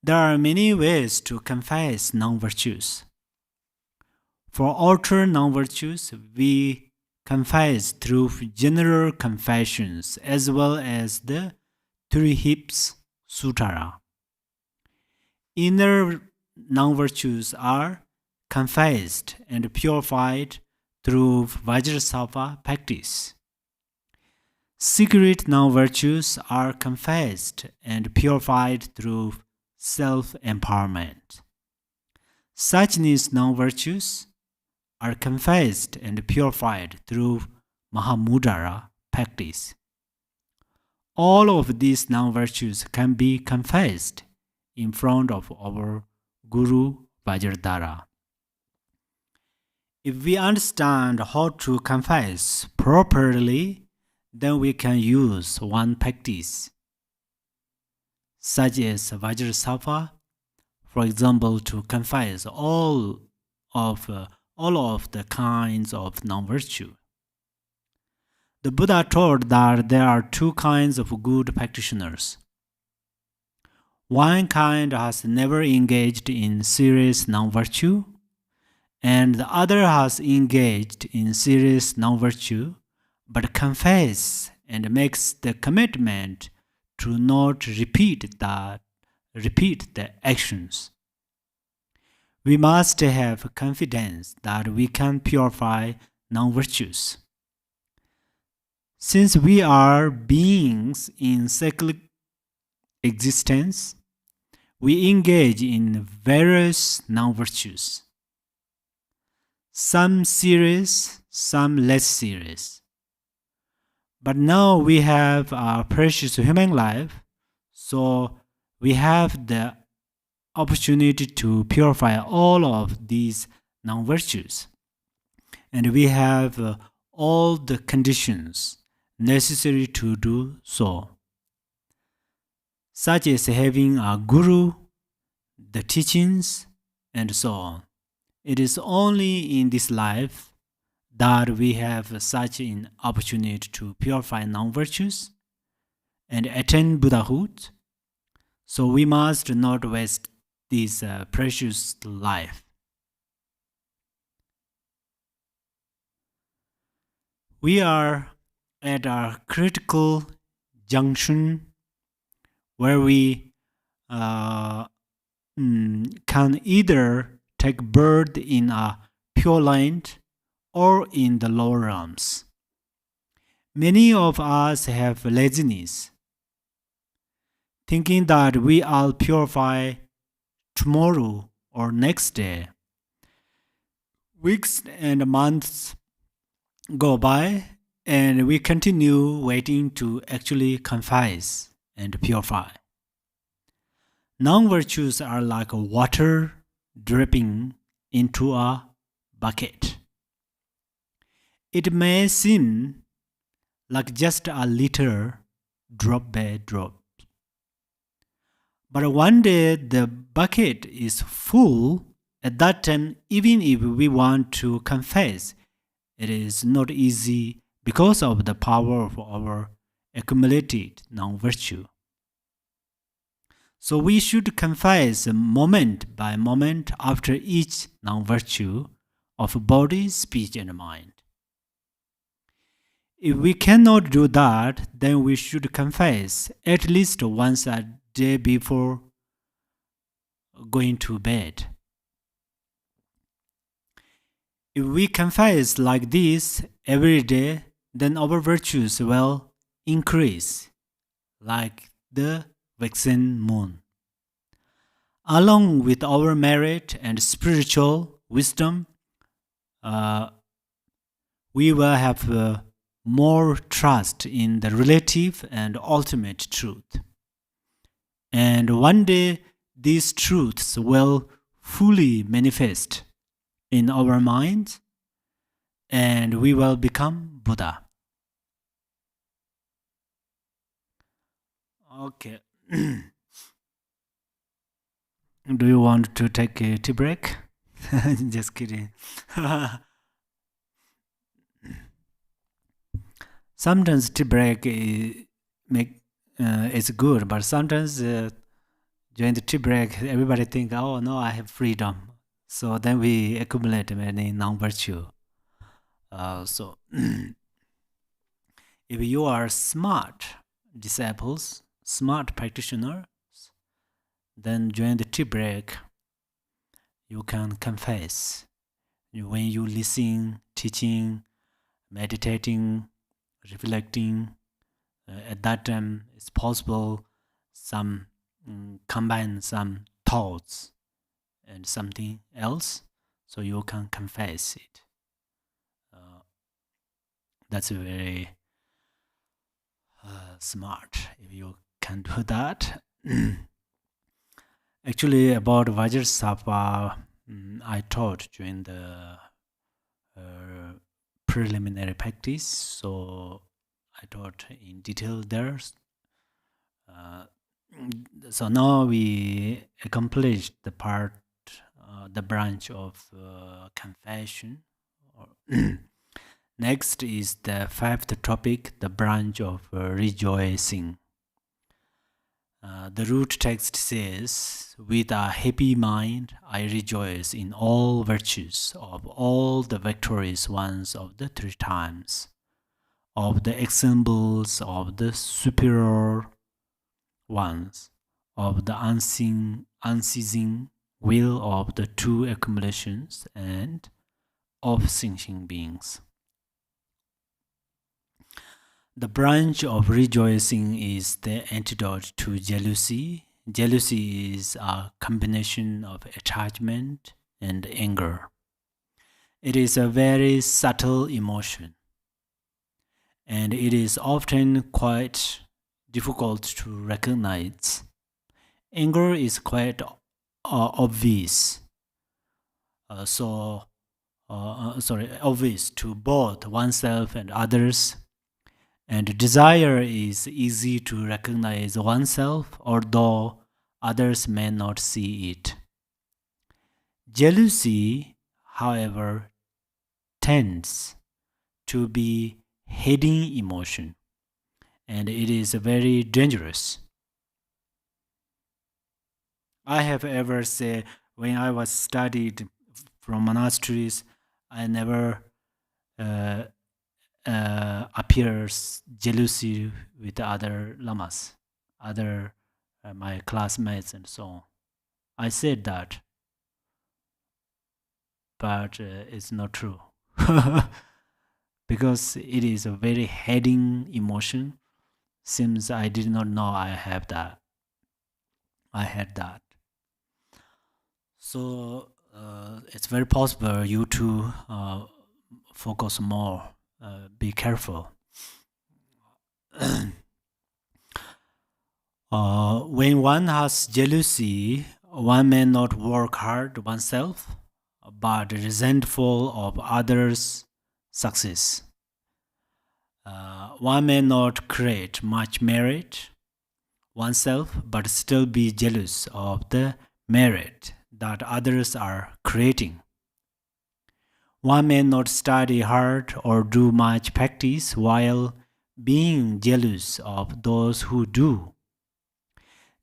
There are many ways to confess non-virtues. For outer non-virtues, we confess through general confessions as well as the Three Hips Sutara. Inner non-virtues are confessed and purified through Vajrasattva practice. Secret non-virtues are confessed and purified through self-empowerment. Suchness non-virtues are confessed and purified through Mahamudra practice. All of these non-virtues can be confessed in front of our Guru Vajradhara. If we understand how to confess properly, then we can use one practice, such as Vajrasattva, for example, to confess all of the kinds of non-virtue. The Buddha taught that there are two kinds of good practitioners. One kind has never engaged in serious non-virtue, and the other has engaged in serious non-virtue, but confess and makes the commitment to not repeat the actions. We must have confidence that we can purify non-virtues. Since we are beings in cyclic existence, we engage in various non-virtues, some serious, some less serious. But now we have a precious human life, so we have the opportunity to purify all of these non-virtues. And we have all the conditions necessary to do so, such as having a guru, the teachings, and so on. It is only in this life that we have such an opportunity to purify non-virtues and attain Buddhahood. So we must not waste this precious life. We are at a critical junction where we can either take birth in a pure land or in the lower realms. Many of us have laziness, thinking that we will purify tomorrow or next day. Weeks and months go by, and we continue waiting to actually confess and purify. Non-virtues are like water dripping into a bucket. It may seem like just a little drop by drop. But one day the bucket is full. At that time, even if we want to confess, it is not easy because of the power of our accumulated non-virtue. So we should confess moment by moment after each non-virtue of body, speech, and mind. If we cannot do that, then we should confess at least once a day before going to bed. If we confess like this every day, then our virtues will increase like the waxing moon. Along with our merit and spiritual wisdom, we will have more trust in the relative and ultimate truth. And one day, these truths will fully manifest in our minds, and we will become Buddha. Okay. Do you want to take a tea break? Just kidding. Sometimes tea break is good, but sometimes during the tea break, everybody think, "Oh no, I have freedom." So then we accumulate many non-virtue. So if you are smart disciples, smart practitioners, then during the tea break, you can confess. When you listen, teaching, meditating, reflecting, at that time it's possible some combine some thoughts and something else, so you can confess it. That's very smart if you can do that. Actually, about Vajrasattva, I taught during the preliminary practice, so I taught in detail there. So now we accomplished the part, the branch of confession. Next is the fifth topic, the branch of rejoicing. The root text says, "With a happy mind, I rejoice in all virtues of all the victorious ones of the three times, of the examples of the superior ones, of the unceasing will of the two accumulations, and of sentient beings." The branch of rejoicing is the antidote to jealousy. Jealousy is a combination of attachment and anger. It is a very subtle emotion, and it is often quite difficult to recognize. Anger is quite obvious, obvious to both oneself and others. And desire is easy to recognize oneself, although others may not see it. Jealousy, however, tends to be hidden emotion, and it is very dangerous. I have ever said when I was studied from monasteries, I never appears jealousy with other lamas, other my classmates and so on. I said that, but it's not true. Because it is a very hidden emotion. Seems I did not know I have that. I had that. So it's very possible you to focus more, be careful. When one has jealousy, one may not work hard oneself, but resentful of others' success. One may not create much merit oneself, but still be jealous of the merit that others are creating. One may not study hard or do much practice while being jealous of those who do.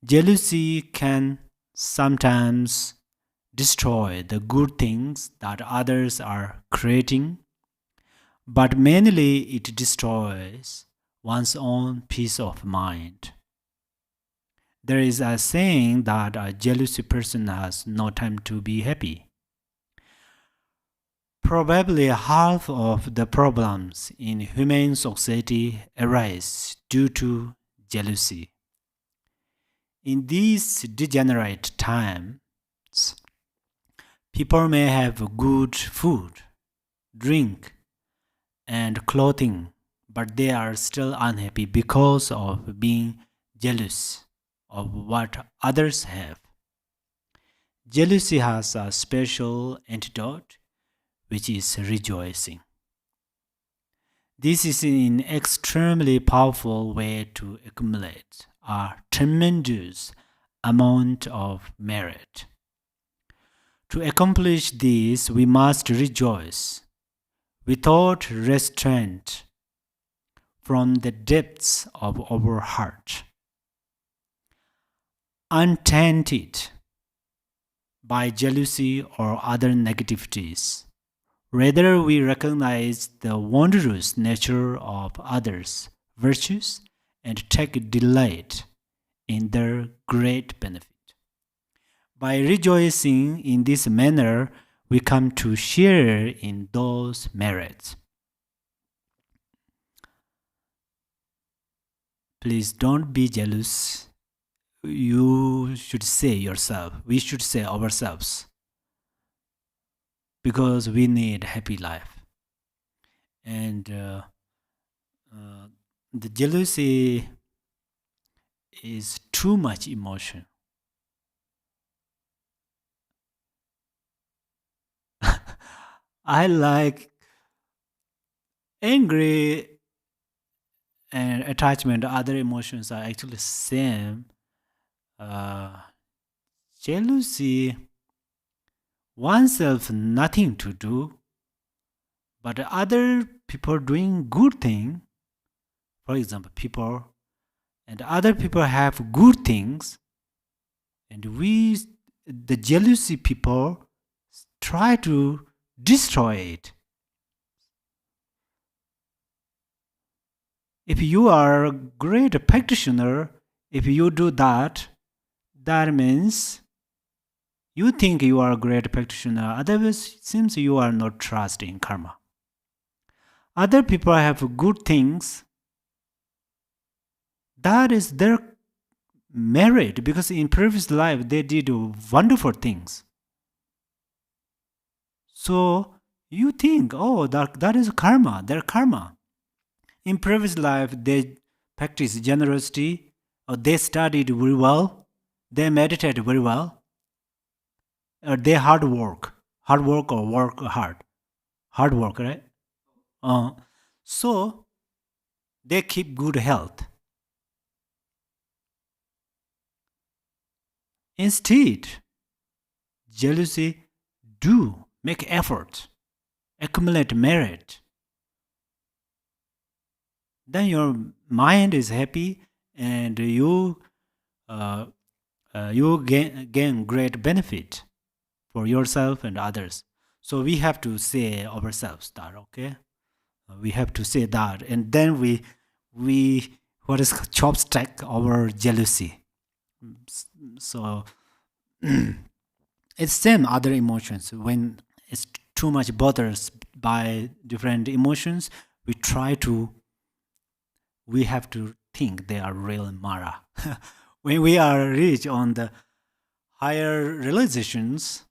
Jealousy can sometimes destroy the good things that others are creating, but mainly it destroys one's own peace of mind. There is a saying that a jealous person has no time to be happy. Probably half of the problems in human society arise due to jealousy. In these degenerate times, people may have good food, drink, and clothing, but they are still unhappy because of being jealous of what others have. Jealousy has a special antidote, which is rejoicing. This is an extremely powerful way to accumulate a tremendous amount of merit. To accomplish this, we must rejoice without restraint from the depths of our heart, untainted by jealousy or other negativities. Rather, we recognize the wondrous nature of others' virtues and take delight in their great benefit. By rejoicing in this manner, we come to share in those merits. Please don't be jealous. You should say yourself, we should say ourselves, because we need happy life. And the jealousy is too much emotion. I like angry and attachment, other emotions are actually same. Jealousy, oneself nothing to do, but other people doing good thing. For example, people and other people have good things, and we, the jealousy people, try to destroy it. If you are a great practitioner, if you do that, that means you think you are a great practitioner. Otherwise, it seems you are not trusting karma. Other people have good things, that is their merit, because in previous life they did wonderful things. So you think, oh, that is karma, their karma. In previous life they practiced generosity, or they studied very well, they meditated very well, or they hard work or work hard work, right? So they keep good health. Instead, jealousy do make effort, accumulate merit. Then your mind is happy, and you gain great benefit for yourself and others. So we have to say ourselves that, okay? We have to say that, and then we what is chopstick our jealousy. So it's same other emotions. When it's too much bothers by different emotions, we have to think they are real Mara. When we are rich on the higher realizations,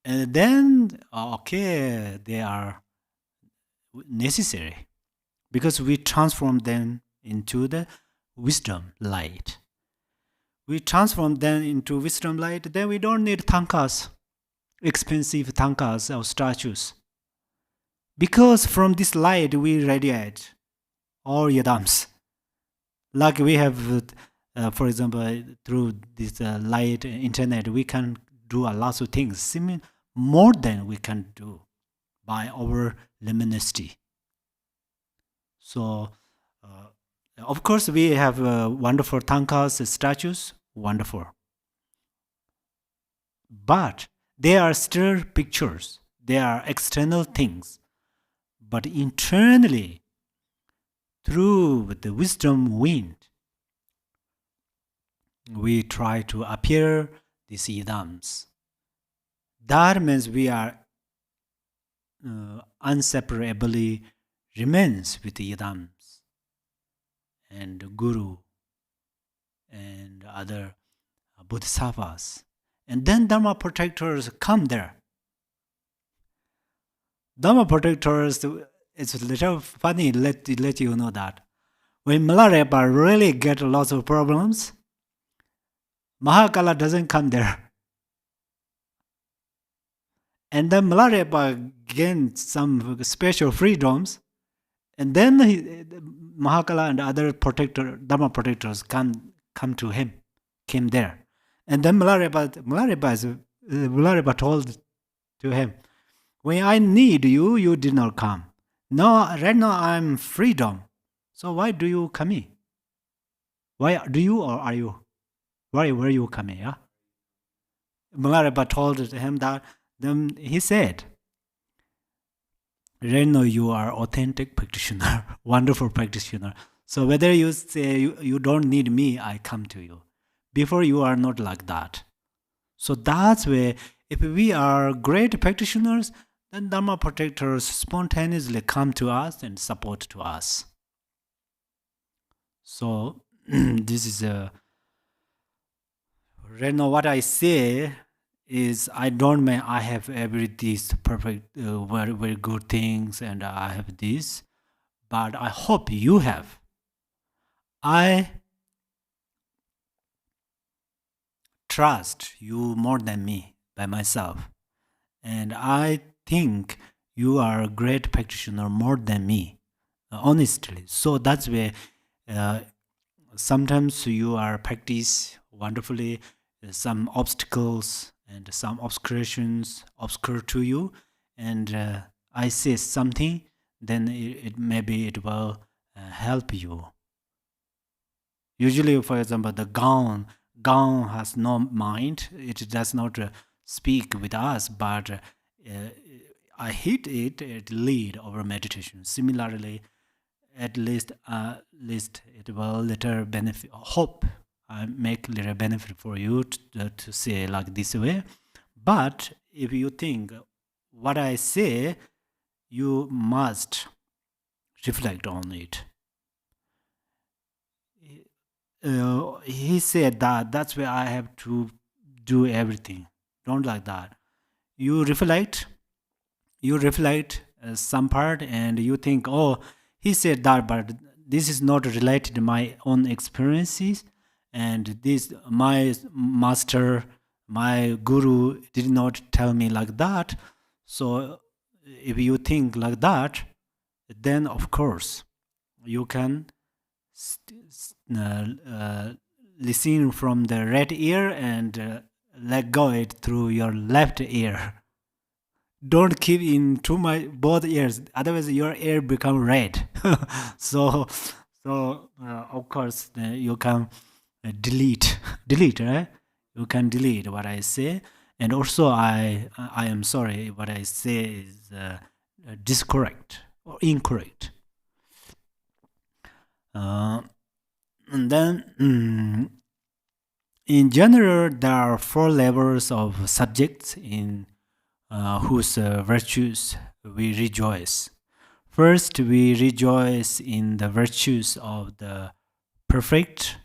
then okay, they are necessary, because we transform them into the wisdom light. We transform them into wisdom light, then we don't need tankas, expensive tankas or statues. Because from this light we radiate all yadams. Like we have, for example, through this light internet, we can do a lot of things, more than we can do by our luminosity. So, of course, we have wonderful tankas, statues, wonderful. But they are still pictures, they are external things. But internally, through the wisdom wind, we try to appear these idams. That means we are inseparably remains with the idams and guru and other bodhisattvas. And then Dharma protectors come there. Dharma protectors, it's a little funny, let you know that. When Milarepa really get lots of problems, Mahakala doesn't come there. And then Milarepa gains some special freedoms, and then Mahakala and other Dharma protectors come to him, came there. And then Milarepa told to him, when I need you, you did not come. Now, right now I'm freedom. So why do you come in? Why do you, or are you? Where are you coming? Yeah? Milarepa told him that. Then he said, right now you are authentic practitioner, wonderful practitioner. So whether you say you don't need me, I come to you. Before you are not like that. So that's where, if we are great practitioners, then Dharma protectors spontaneously come to us and support to us. So this is right now what I say is, I don't mean I have these perfect, very, very good things, and I have this, but I hope you have. I trust you more than me by myself, and I think you are a great practitioner more than me, honestly. So that's where sometimes you are practice wonderfully, some obstacles and some obscurations obscure to you, and I say something, then maybe it will help you. Usually, for example, the gong has no mind, it does not speak with us, but I hit it lead our meditation. Similarly, at least it will little benefit, hope I make little benefit for you to say like this way. But if you think what I say, you must reflect on it. he said that's where I have to do everything. Don't like that. You reflect some part and you think, oh, he said that, but this is not related to my own experiences, and this my master, my guru did not tell me like that. So if you think like that, then of course you can listen from the right ear and let go it through your left ear. Don't keep in too much both ears, otherwise your ear become red. so of course you can delete right? You can delete what I say, and also I am sorry what I say is discorrect or incorrect. And then in general there are 4 levels of subjects in whose virtues we rejoice. First, we rejoice in the virtues of the perfect,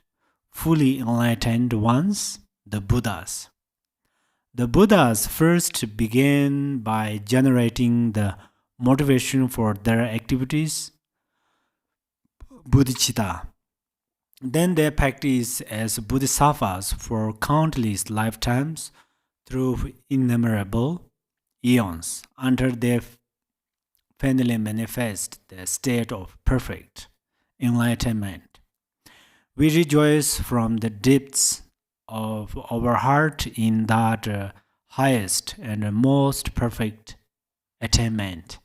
fully enlightened ones, the Buddhas. The Buddhas first began by generating the motivation for their activities, bodhicitta. Then they practice as bodhisattvas for countless lifetimes through innumerable eons until they finally manifest the state of perfect enlightenment. We rejoice from the depths of our heart in that highest and most perfect attainment.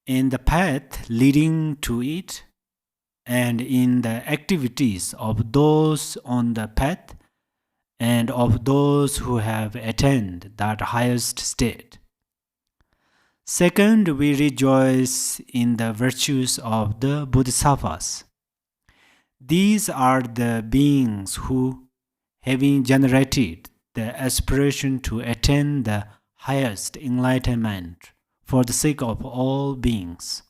In the path leading to it, and in the activities of those on the path, and of those who have attained that highest state. Second, we rejoice in the virtues of the bodhisattvas. These are the beings who, having generated the aspiration to attain the highest enlightenment for the sake of all beings,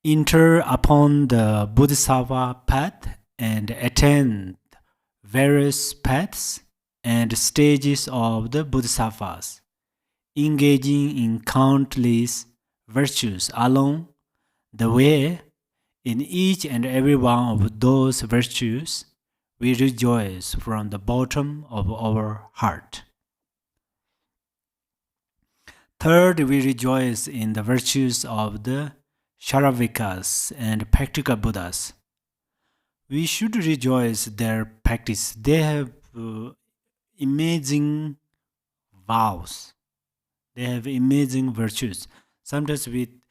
enter upon the bodhisattva path and attain various paths and stages of the bodhisattvas, engaging in countless virtues along the way. In each and every one of those virtues, we rejoice from the bottom of our heart. Third, we rejoice in the virtues of the Sharavikas and practical Buddhas. We should rejoice their practice. They have amazing vows. They have amazing virtues. Sometimes in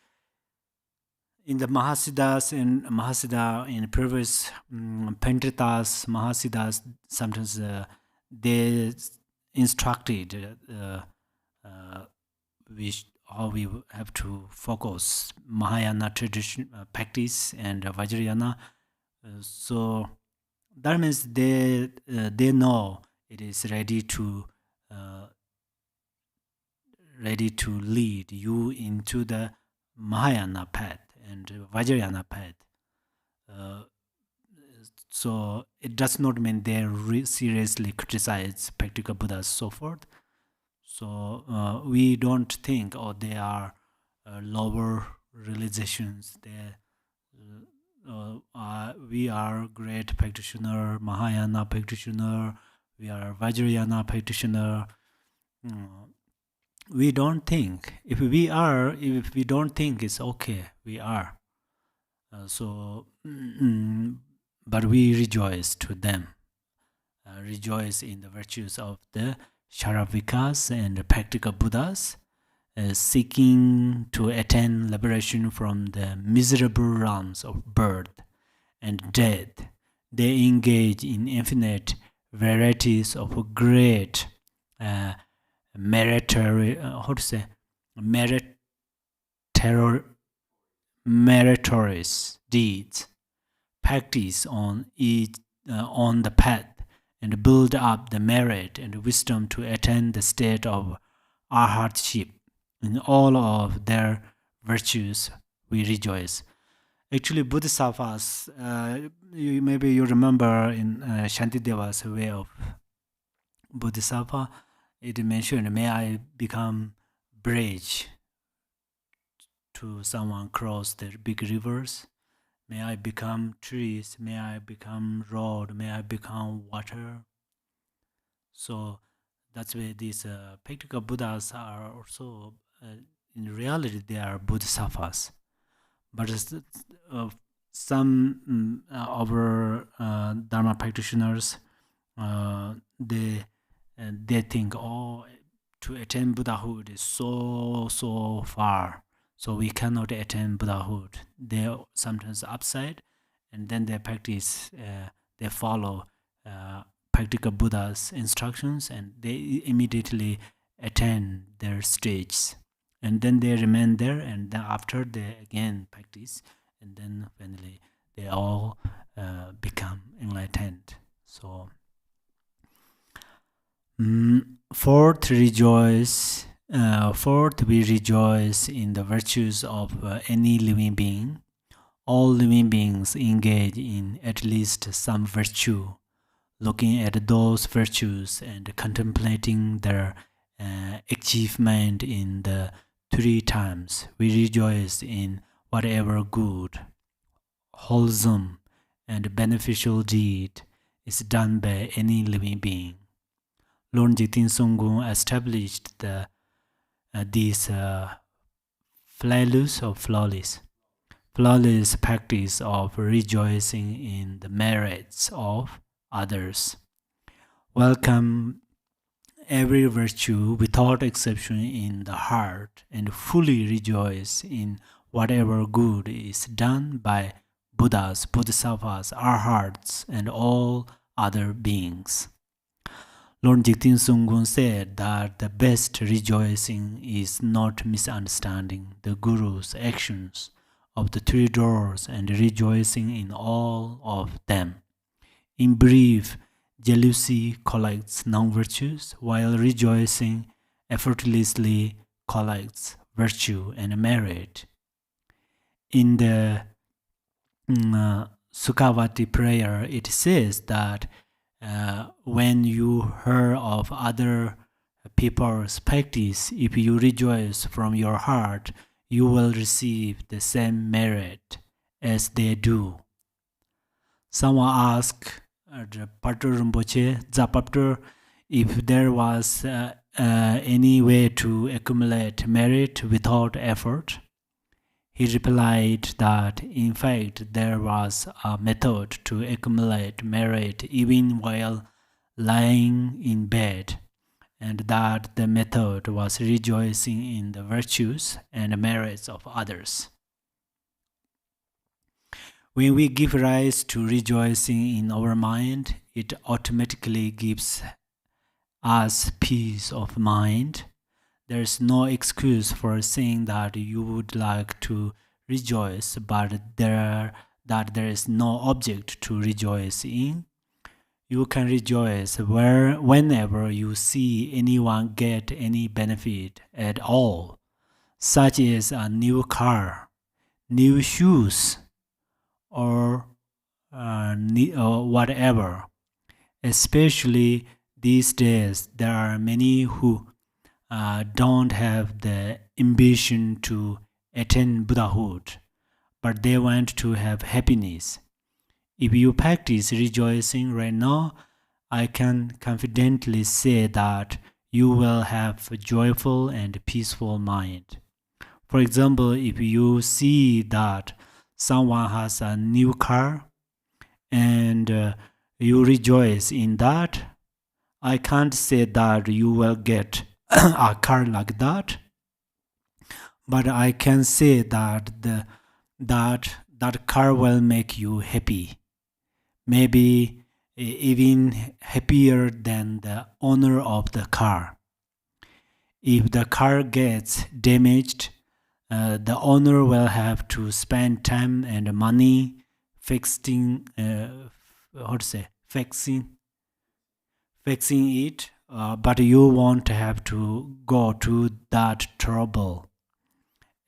the Mahasiddhas and Mahasiddha, in previous Pantritas, Mahasiddhas, sometimes they instructed how we have to focus Mahayana tradition practice and Vajrayana. So that means they know it is ready to lead you into the Mahayana path and Vajrayana path. So it does not mean they seriously criticize practical Buddhas so forth. So we don't think, oh, they are lower realizations. We are great practitioner, Mahayana practitioner. We are Vajrayana practitioner. We don't think. If we don't think it's okay, we are. But we rejoice to them. Rejoice in the virtues of the Sharavikas and the practical Buddhas, seeking to attain liberation from the miserable realms of birth and death. They engage in infinite varieties of great meritorious deeds, practice on the path, and build up the merit and wisdom to attain the state of arhatship. In all of their virtues we rejoice. Actually, bodhisattvas, maybe you remember in Shantideva's way of bodhisattva, it mentioned, may I become bridge to someone cross the big rivers. May I become trees. May I become road. May I become water. So that's why these practical Buddhas are also, in reality, they are bodhisattvas. But some of our Dharma practitioners, they think, oh, to attain Buddhahood is so far, so we cannot attain Buddhahood. They sometimes upside, and then they practice, they follow practical Buddha's instructions, and they immediately attain their stages, and then they remain there, and then after they again practice, and then finally they all become enlightened. So fourth, we rejoice in the virtues of any living being. All living beings engage in at least some virtue. Looking at those virtues and contemplating their achievement in the three times, we rejoice in whatever good, wholesome, and beneficial deed is done by any living being. Lord Jigten Songkung established these flawless practice of rejoicing in the merits of others. Welcome every virtue without exception in the heart and fully rejoice in whatever good is done by Buddhas, Bodhisattvas, arhats, and all other beings. Lord Jigten Songkung said that the best rejoicing is not misunderstanding the Guru's actions of the three doors and rejoicing in all of them. In brief, jealousy collects non-virtues, while rejoicing effortlessly collects virtue and merit. In the Sukhavati prayer, it says that when you hear of other people's practice, if you rejoice from your heart, you will receive the same merit as they do. Someone asked the Pater Rinpoche, Zapapter, if there was any way to accumulate merit without effort. He replied that, in fact, there was a method to accumulate merit even while lying in bed, and that the method was rejoicing in the virtues and merits of others. When we give rise to rejoicing in our mind, it automatically gives us peace of mind. There's no excuse for saying that you would like to rejoice, but there is no object to rejoice in. You can rejoice whenever you see anyone get any benefit at all, such as a new car, new shoes, or whatever. Especially these days, there are many who don't have the ambition to attain Buddhahood, but they want to have happiness. If you practice rejoicing right now, I can confidently say that you will have a joyful and peaceful mind. For example, if you see that someone has a new car and you rejoice in that, I can't say that you will get a car like that, but I can say that that car will make you happy, maybe even happier than the owner of the car. If the car gets damaged, the owner will have to spend time and money fixing it, but you won't have to go to that trouble.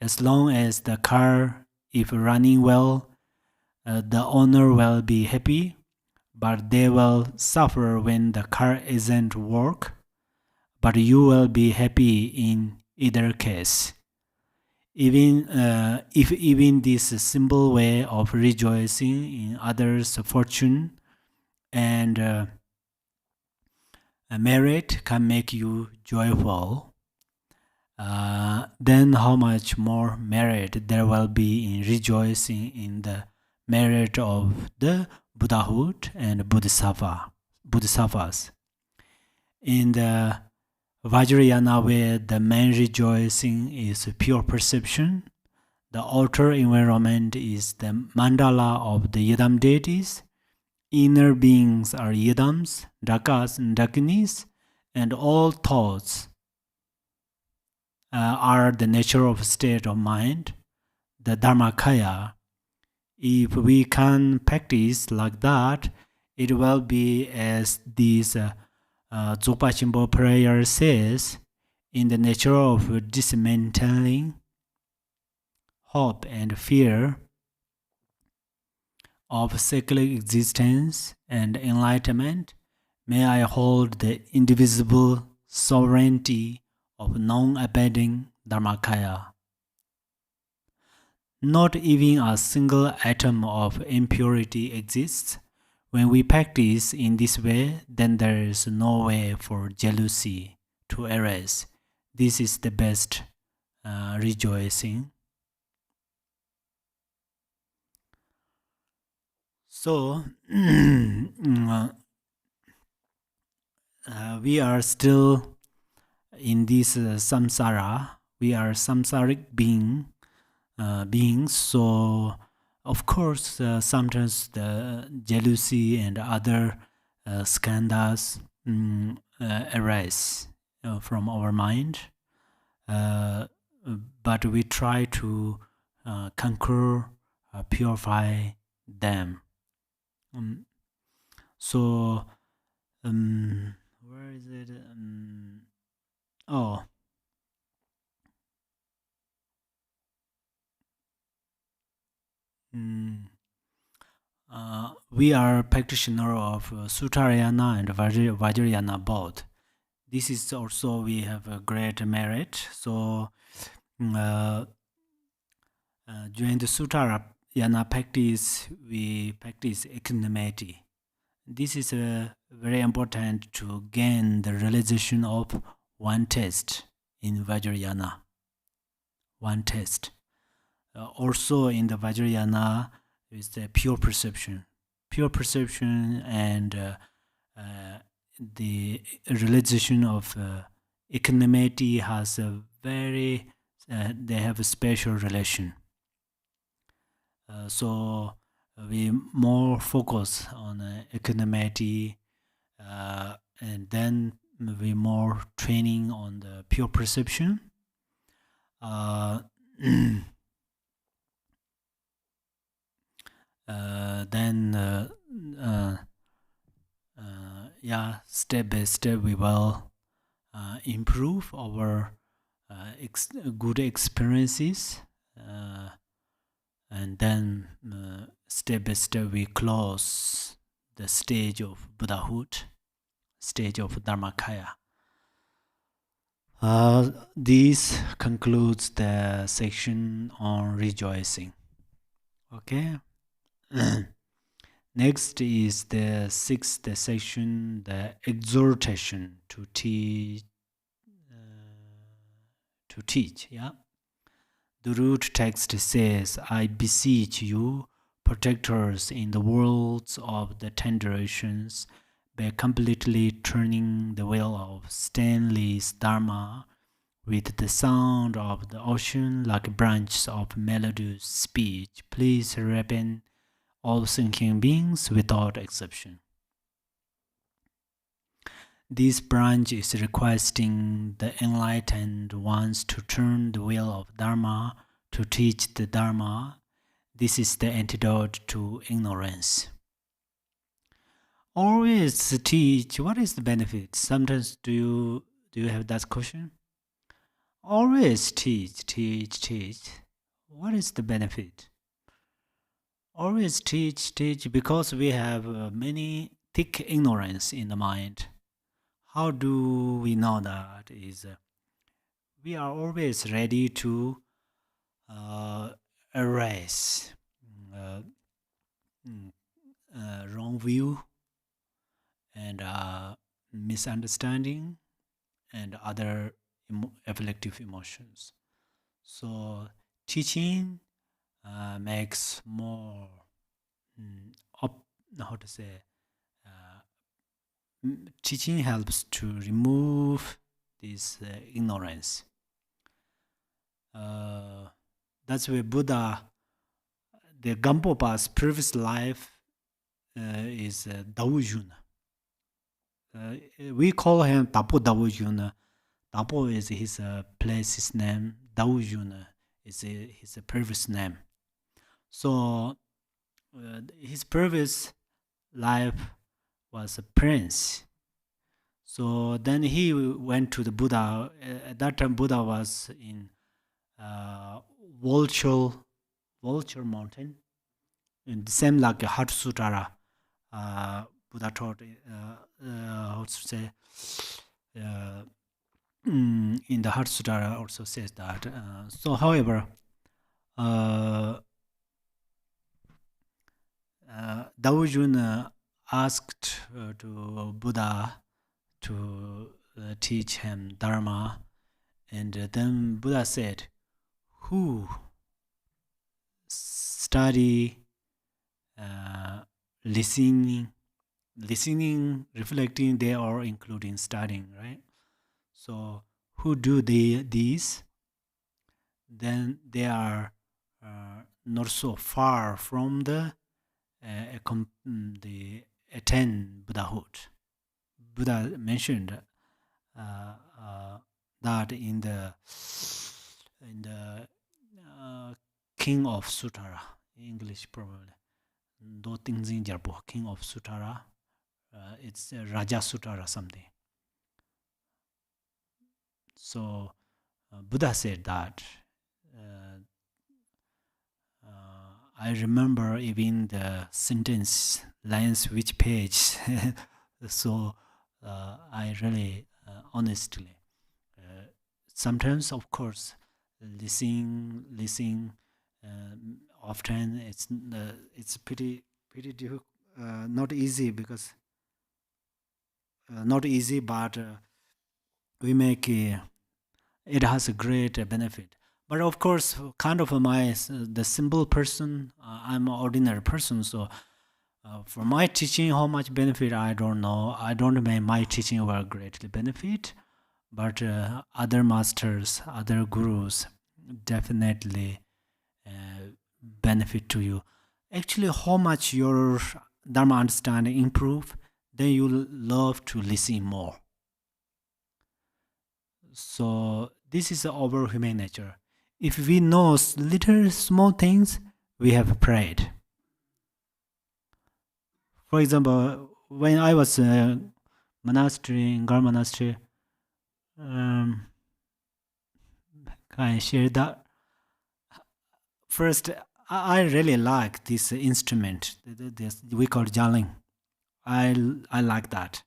As long as the car is running well, the owner will be happy, but they will suffer when the car isn't work. But you will be happy in either case. Even if even this simple way of rejoicing in others' fortune and merit can make you joyful, then how much more merit there will be in rejoicing in the merit of the Buddhahood and Bodhisattvas. In the Vajrayana way, the main rejoicing is pure perception. The outer environment is the mandala of the yidam deities. Inner beings are yidams, dakas, and dakinis, and all thoughts are the nature of state of mind, the dharmakaya. If we can practice like that, it will be as this Dzogpa Khenpo prayer says, in the nature of dismantling hope and fear of secular existence and enlightenment, may I hold the indivisible sovereignty of non-abiding Dharmakaya. Not even a single atom of impurity exists. When we practice in this way, then there is no way for jealousy to arise. This is the best rejoicing. So, we are still in this samsara. We are samsaric beings. So, of course, sometimes the jealousy and other skandhas arise from our mind. But we try to conquer, purify them. So, where is it? We are practitioner of Suttarayana and Vajrayana both. This is also we have a great merit. So during the Suttarayana practice, we practice equanimity. This is very important to gain the realization of one taste in Vajrayana. One taste. Also in the Vajrayana is the pure perception. Pure perception and the realization of equanimity has a very, they have a special relation. So we more focus on equanimity and then we more training on the pure perception. Step by step we will improve our good experiences, and then step by step we close the stage of Buddhahood, stage of Dharmakaya. This concludes the section on rejoicing. Okay. Next is the sixth section, the exhortation to teach. Yeah. The root text says, "I beseech you, protectors in the worlds of the 10 directions, by completely turning the wheel of stainless Dharma with the sound of the ocean like branches of melodious speech, please ripen all thinking beings without exception." This branch is requesting the enlightened ones to turn the wheel of Dharma to teach the Dharma. This is the antidote to ignorance. Always teach. What is the benefit? Sometimes do you have that question? Always teach. What is the benefit? always teach because we have many thick ignorance in the mind. How do we know that? Is we are always ready to erase uh, wrong view and misunderstanding and other afflictive emotions. So teaching makes more how to say teaching helps to remove this ignorance. That's why Buddha, the Gampopa's previous life is Daojuna. We call him Tapo Daojuna. Tapo is his place's name. Daojuna is his previous name. So his previous life was a prince. So then he went to the Buddha. At that time, Buddha was in Vulture Mountain, in the same like Heart Sutara. Buddha taught how to say in the Heart Sutara also says that. So, however, Daojun asked to Buddha to teach him Dharma, and then Buddha said, "Who study listening, reflecting, they are including studying, right? So who do these? Then they are not so far from the attain Buddhahood." Buddha mentioned that in the King of Sutara, English probably. Do Tenzin Jarpo, King of Sutara. It's Raja Sutara something. So Buddha said that. I remember even the sentence lines which page. So I really honestly sometimes, of course, listening often it's pretty difficult, not easy, because not easy, but we make it has a great benefit. But of course, kind of the simple person, I'm an ordinary person, so for my teaching, how much benefit I don't know. I don't make my teaching will greatly benefit, but other masters, other gurus definitely benefit to you. Actually, how much your Dharma understanding improve, then you love to listen more. So this is our human nature. If we know little small things, we have pride. For example, when I was in Gar monastery, can I share that? First, I really like this instrument. This we call jialing. I like that.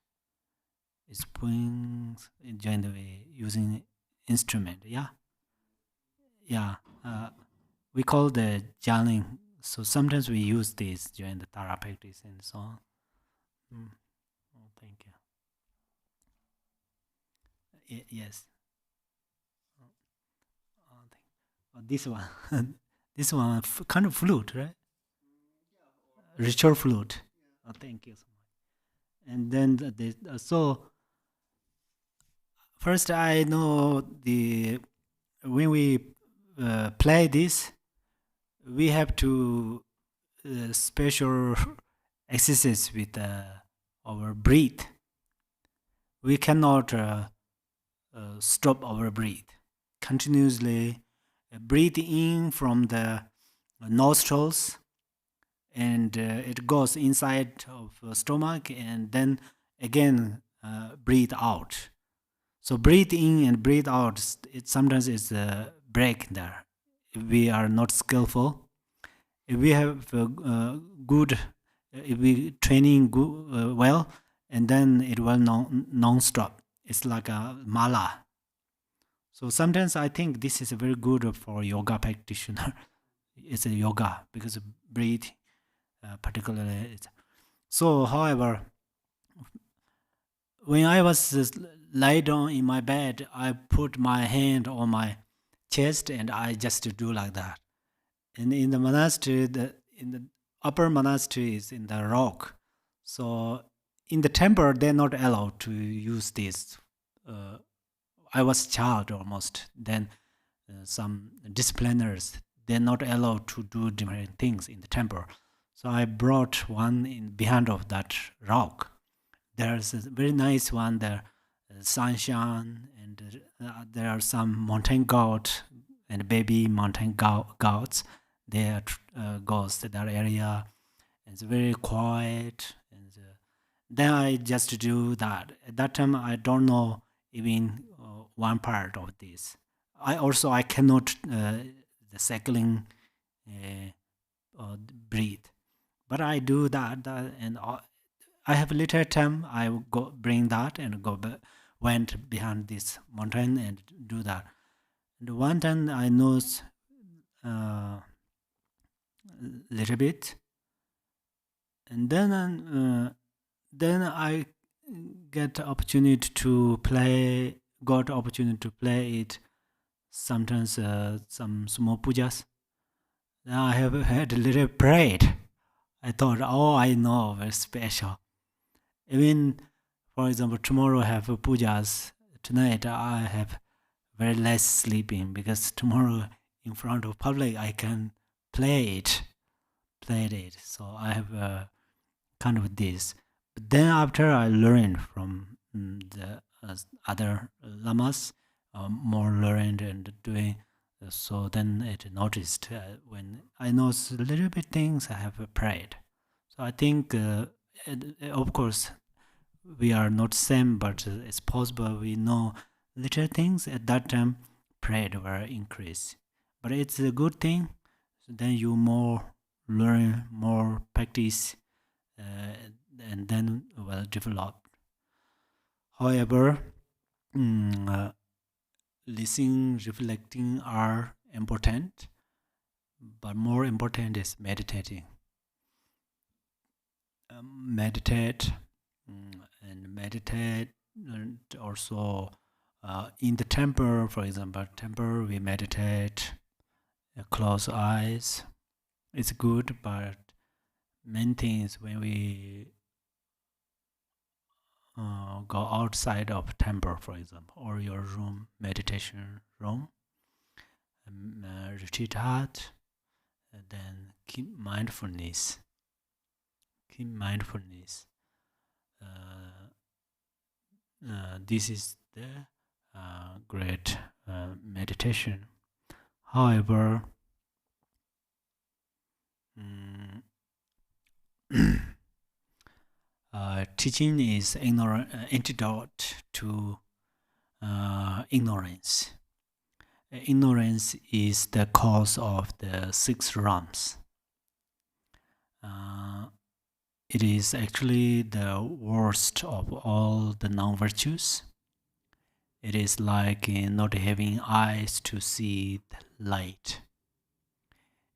It's playing during the way using instrument. Yeah. We call the jialing. So sometimes we use this during the Tara practice and so on. Oh, thank you. Yes. This one. This one kind of flute, right? Ritual flute. Oh, thank you so much. And then so first I know when we play this, we have to special exercise with our breath. We cannot stop our breath. Continuously breathe in from the nostrils, and it goes inside of the stomach, and then again breathe out. So breathe in and breathe out, it sometimes is a break there if we are not skillful. If we have good, if we training well, and then it will non-stop. It's like a mala. So sometimes I think this is very good for yoga practitioner. It's a yoga because breathe, particularly. So, however, when I was lie down in my bed, I put my hand on my chest and I just do like that. And in the monastery, in the upper monastery is in the rock. So in the temple, they're not allowed to use this. I was child almost. Then some discipliners, they're not allowed to do different things in the temple. So I brought one in behind of that rock. There's a very nice one there, sunshine, and there are some mountain goat and baby mountain goats. They are goes to that area. It's very quiet. And then I just do that. At that time, I don't know even one part of this. I cannot the cycling breathe, but I do that and I have little time. I go bring that and went behind this mountain and do that. And one time I know little bit, and then I get opportunity to play. Got opportunity to play it. Sometimes some small pujas. Then I have had a little prayed. I thought, oh, I know, very special. Even, for example, tomorrow I have pujas. Tonight I have very less sleeping because tomorrow in front of public I can play it. So I have kind of this. But then after I learned from the other lamas, more learned and doing. So then it noticed when I know a little bit things I have prayed. So I think, of course, we are not same, but it's possible we know little things at that time. Prayed will increase, but it's a good thing. So then you more learn, more practice, and then will develop. However, listening, reflecting are important, but more important is meditating. Meditate and also in the temple, for example, we meditate, close eyes. It's good, but main thing is when we go outside of temple, for example, or your room, meditation room, retreat hut, and then keep mindfulness. This is the great meditation. However, teaching is antidote to ignorance. Ignorance is the cause of the 6 realms. It is actually the worst of all the non-virtues. It is like not having eyes to see the light.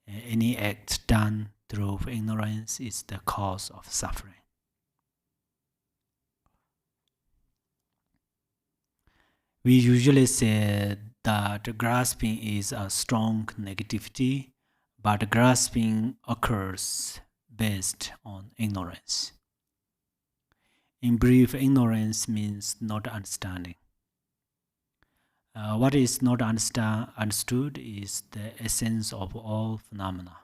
Any act done through ignorance is the cause of suffering. We usually say that grasping is a strong negativity, but grasping occurs based on ignorance. In brief, ignorance means not understanding. What is not understood is the essence of all phenomena.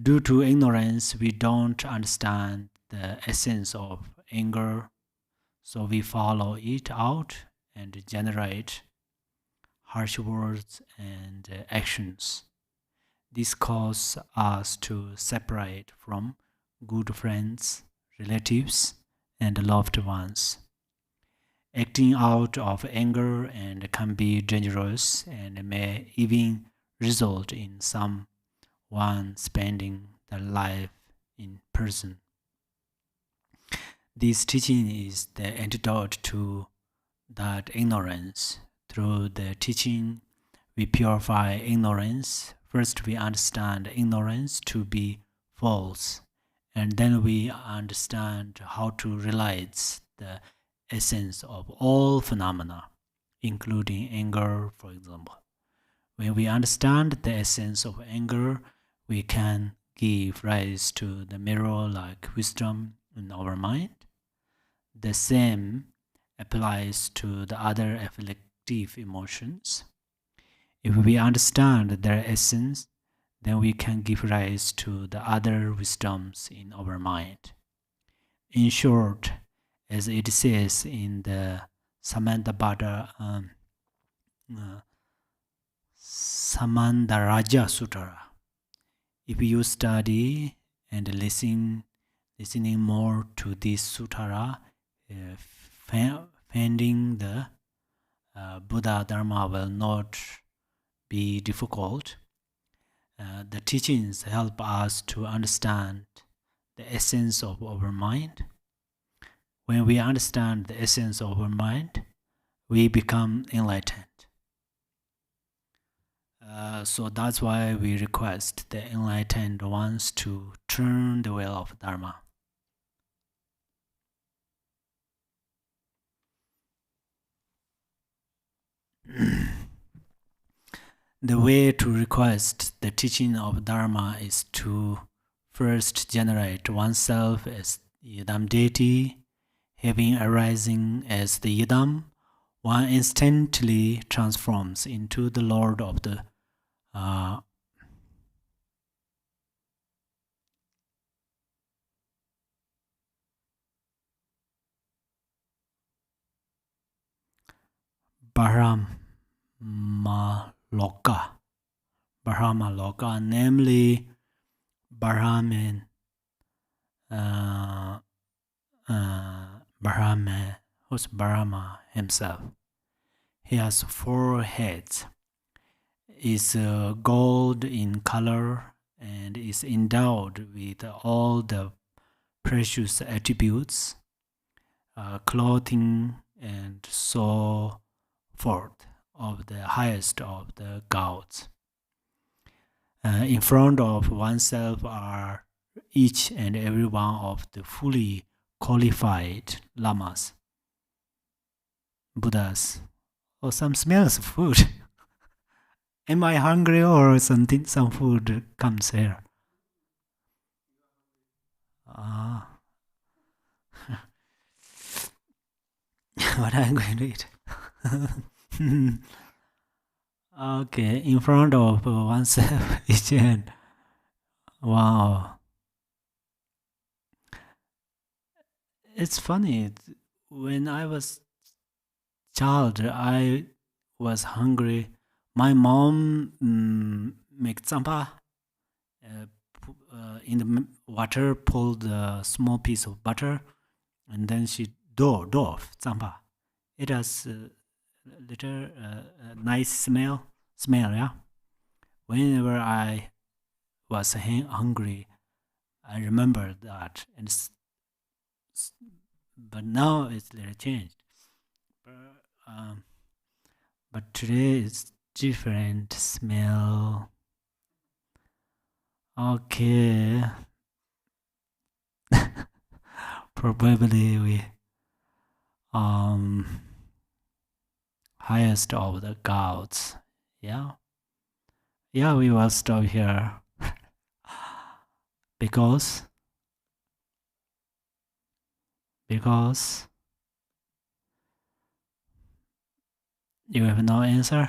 Due to ignorance, we don't understand the essence of anger, so we follow it out and generate harsh words and actions. This causes us to separate from good friends, relatives, and loved ones. Acting out of anger and can be dangerous and may even result in someone spending their life in prison. This teaching is the antidote to that ignorance. Through the teaching, we purify ignorance. First, we understand ignorance to be false, and then we understand how to realize the essence of all phenomena, including anger, for example. When we understand the essence of anger, we can give rise to the mirror-like wisdom in our mind. The same applies to the other afflictive emotions. If we understand their essence, then we can give rise to the other wisdoms in our mind. In short, as it says in the Samandaraja Sutta, if you study and listening more to this sutta, finding the Buddha Dharma will not be difficult. The teachings help us to understand the essence of our mind. When we understand the essence of our mind, we become enlightened. So that's why we request the enlightened ones to turn the wheel of Dharma. The way to request the teaching of Dharma is to first generate oneself as Yidam deity. Having arising as the Yidam, one instantly transforms into the Lord of the Brahma Loka, namely Brahman, who's Brahma himself. He has 4 heads, is gold in color, and is endowed with all the precious attributes, clothing, and so forth of the highest of the gods. In front of oneself are each and every one of the fully qualified lamas, Buddhas. Oh, some smells of food. Am I hungry or something? Some food comes here. What I'm going to eat? Okay, in front of oneself, each and wow. It's funny. When I was child, I was hungry. My mom make tsampa. In the water, pulled a small piece of butter, and then she do tsampa. It has a little nice smell, yeah. Whenever I was hungry, I remember that, and but now it's a little changed. But today it's different smell. Okay. Probably we highest of the gods. Yeah. Yeah, we will stop here. because you have no answer.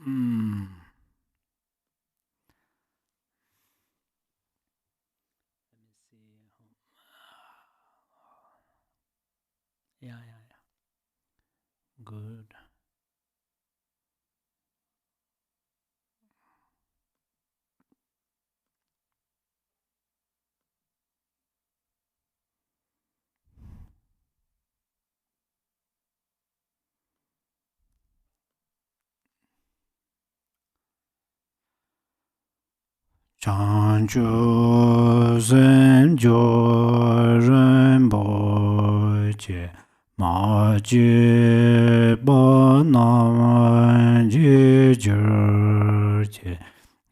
Let me see. Yeah. Good. Chanchu Zen Jo Rinpo Che Ma Ji Ba Nam Ji Jur Che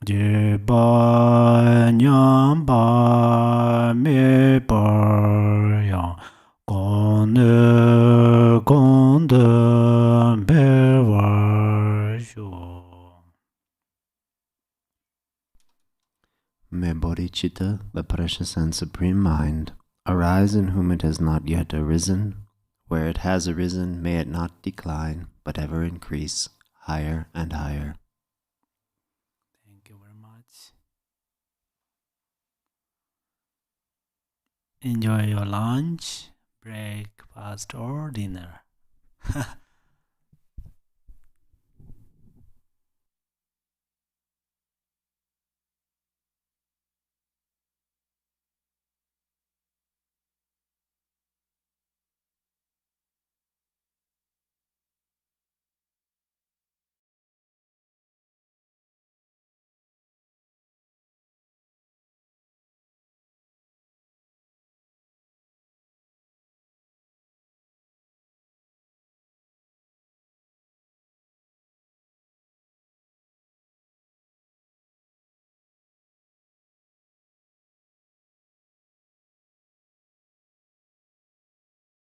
Ji Ba Nyam Ba Mi Par Yang Gong Ne Gong De Be War Shu. May bodhicitta, the precious and supreme mind, arise in whom it has not yet arisen. Where it has arisen, may it not decline, but ever increase, higher and higher. Thank you very much. Enjoy your lunch, breakfast, or dinner.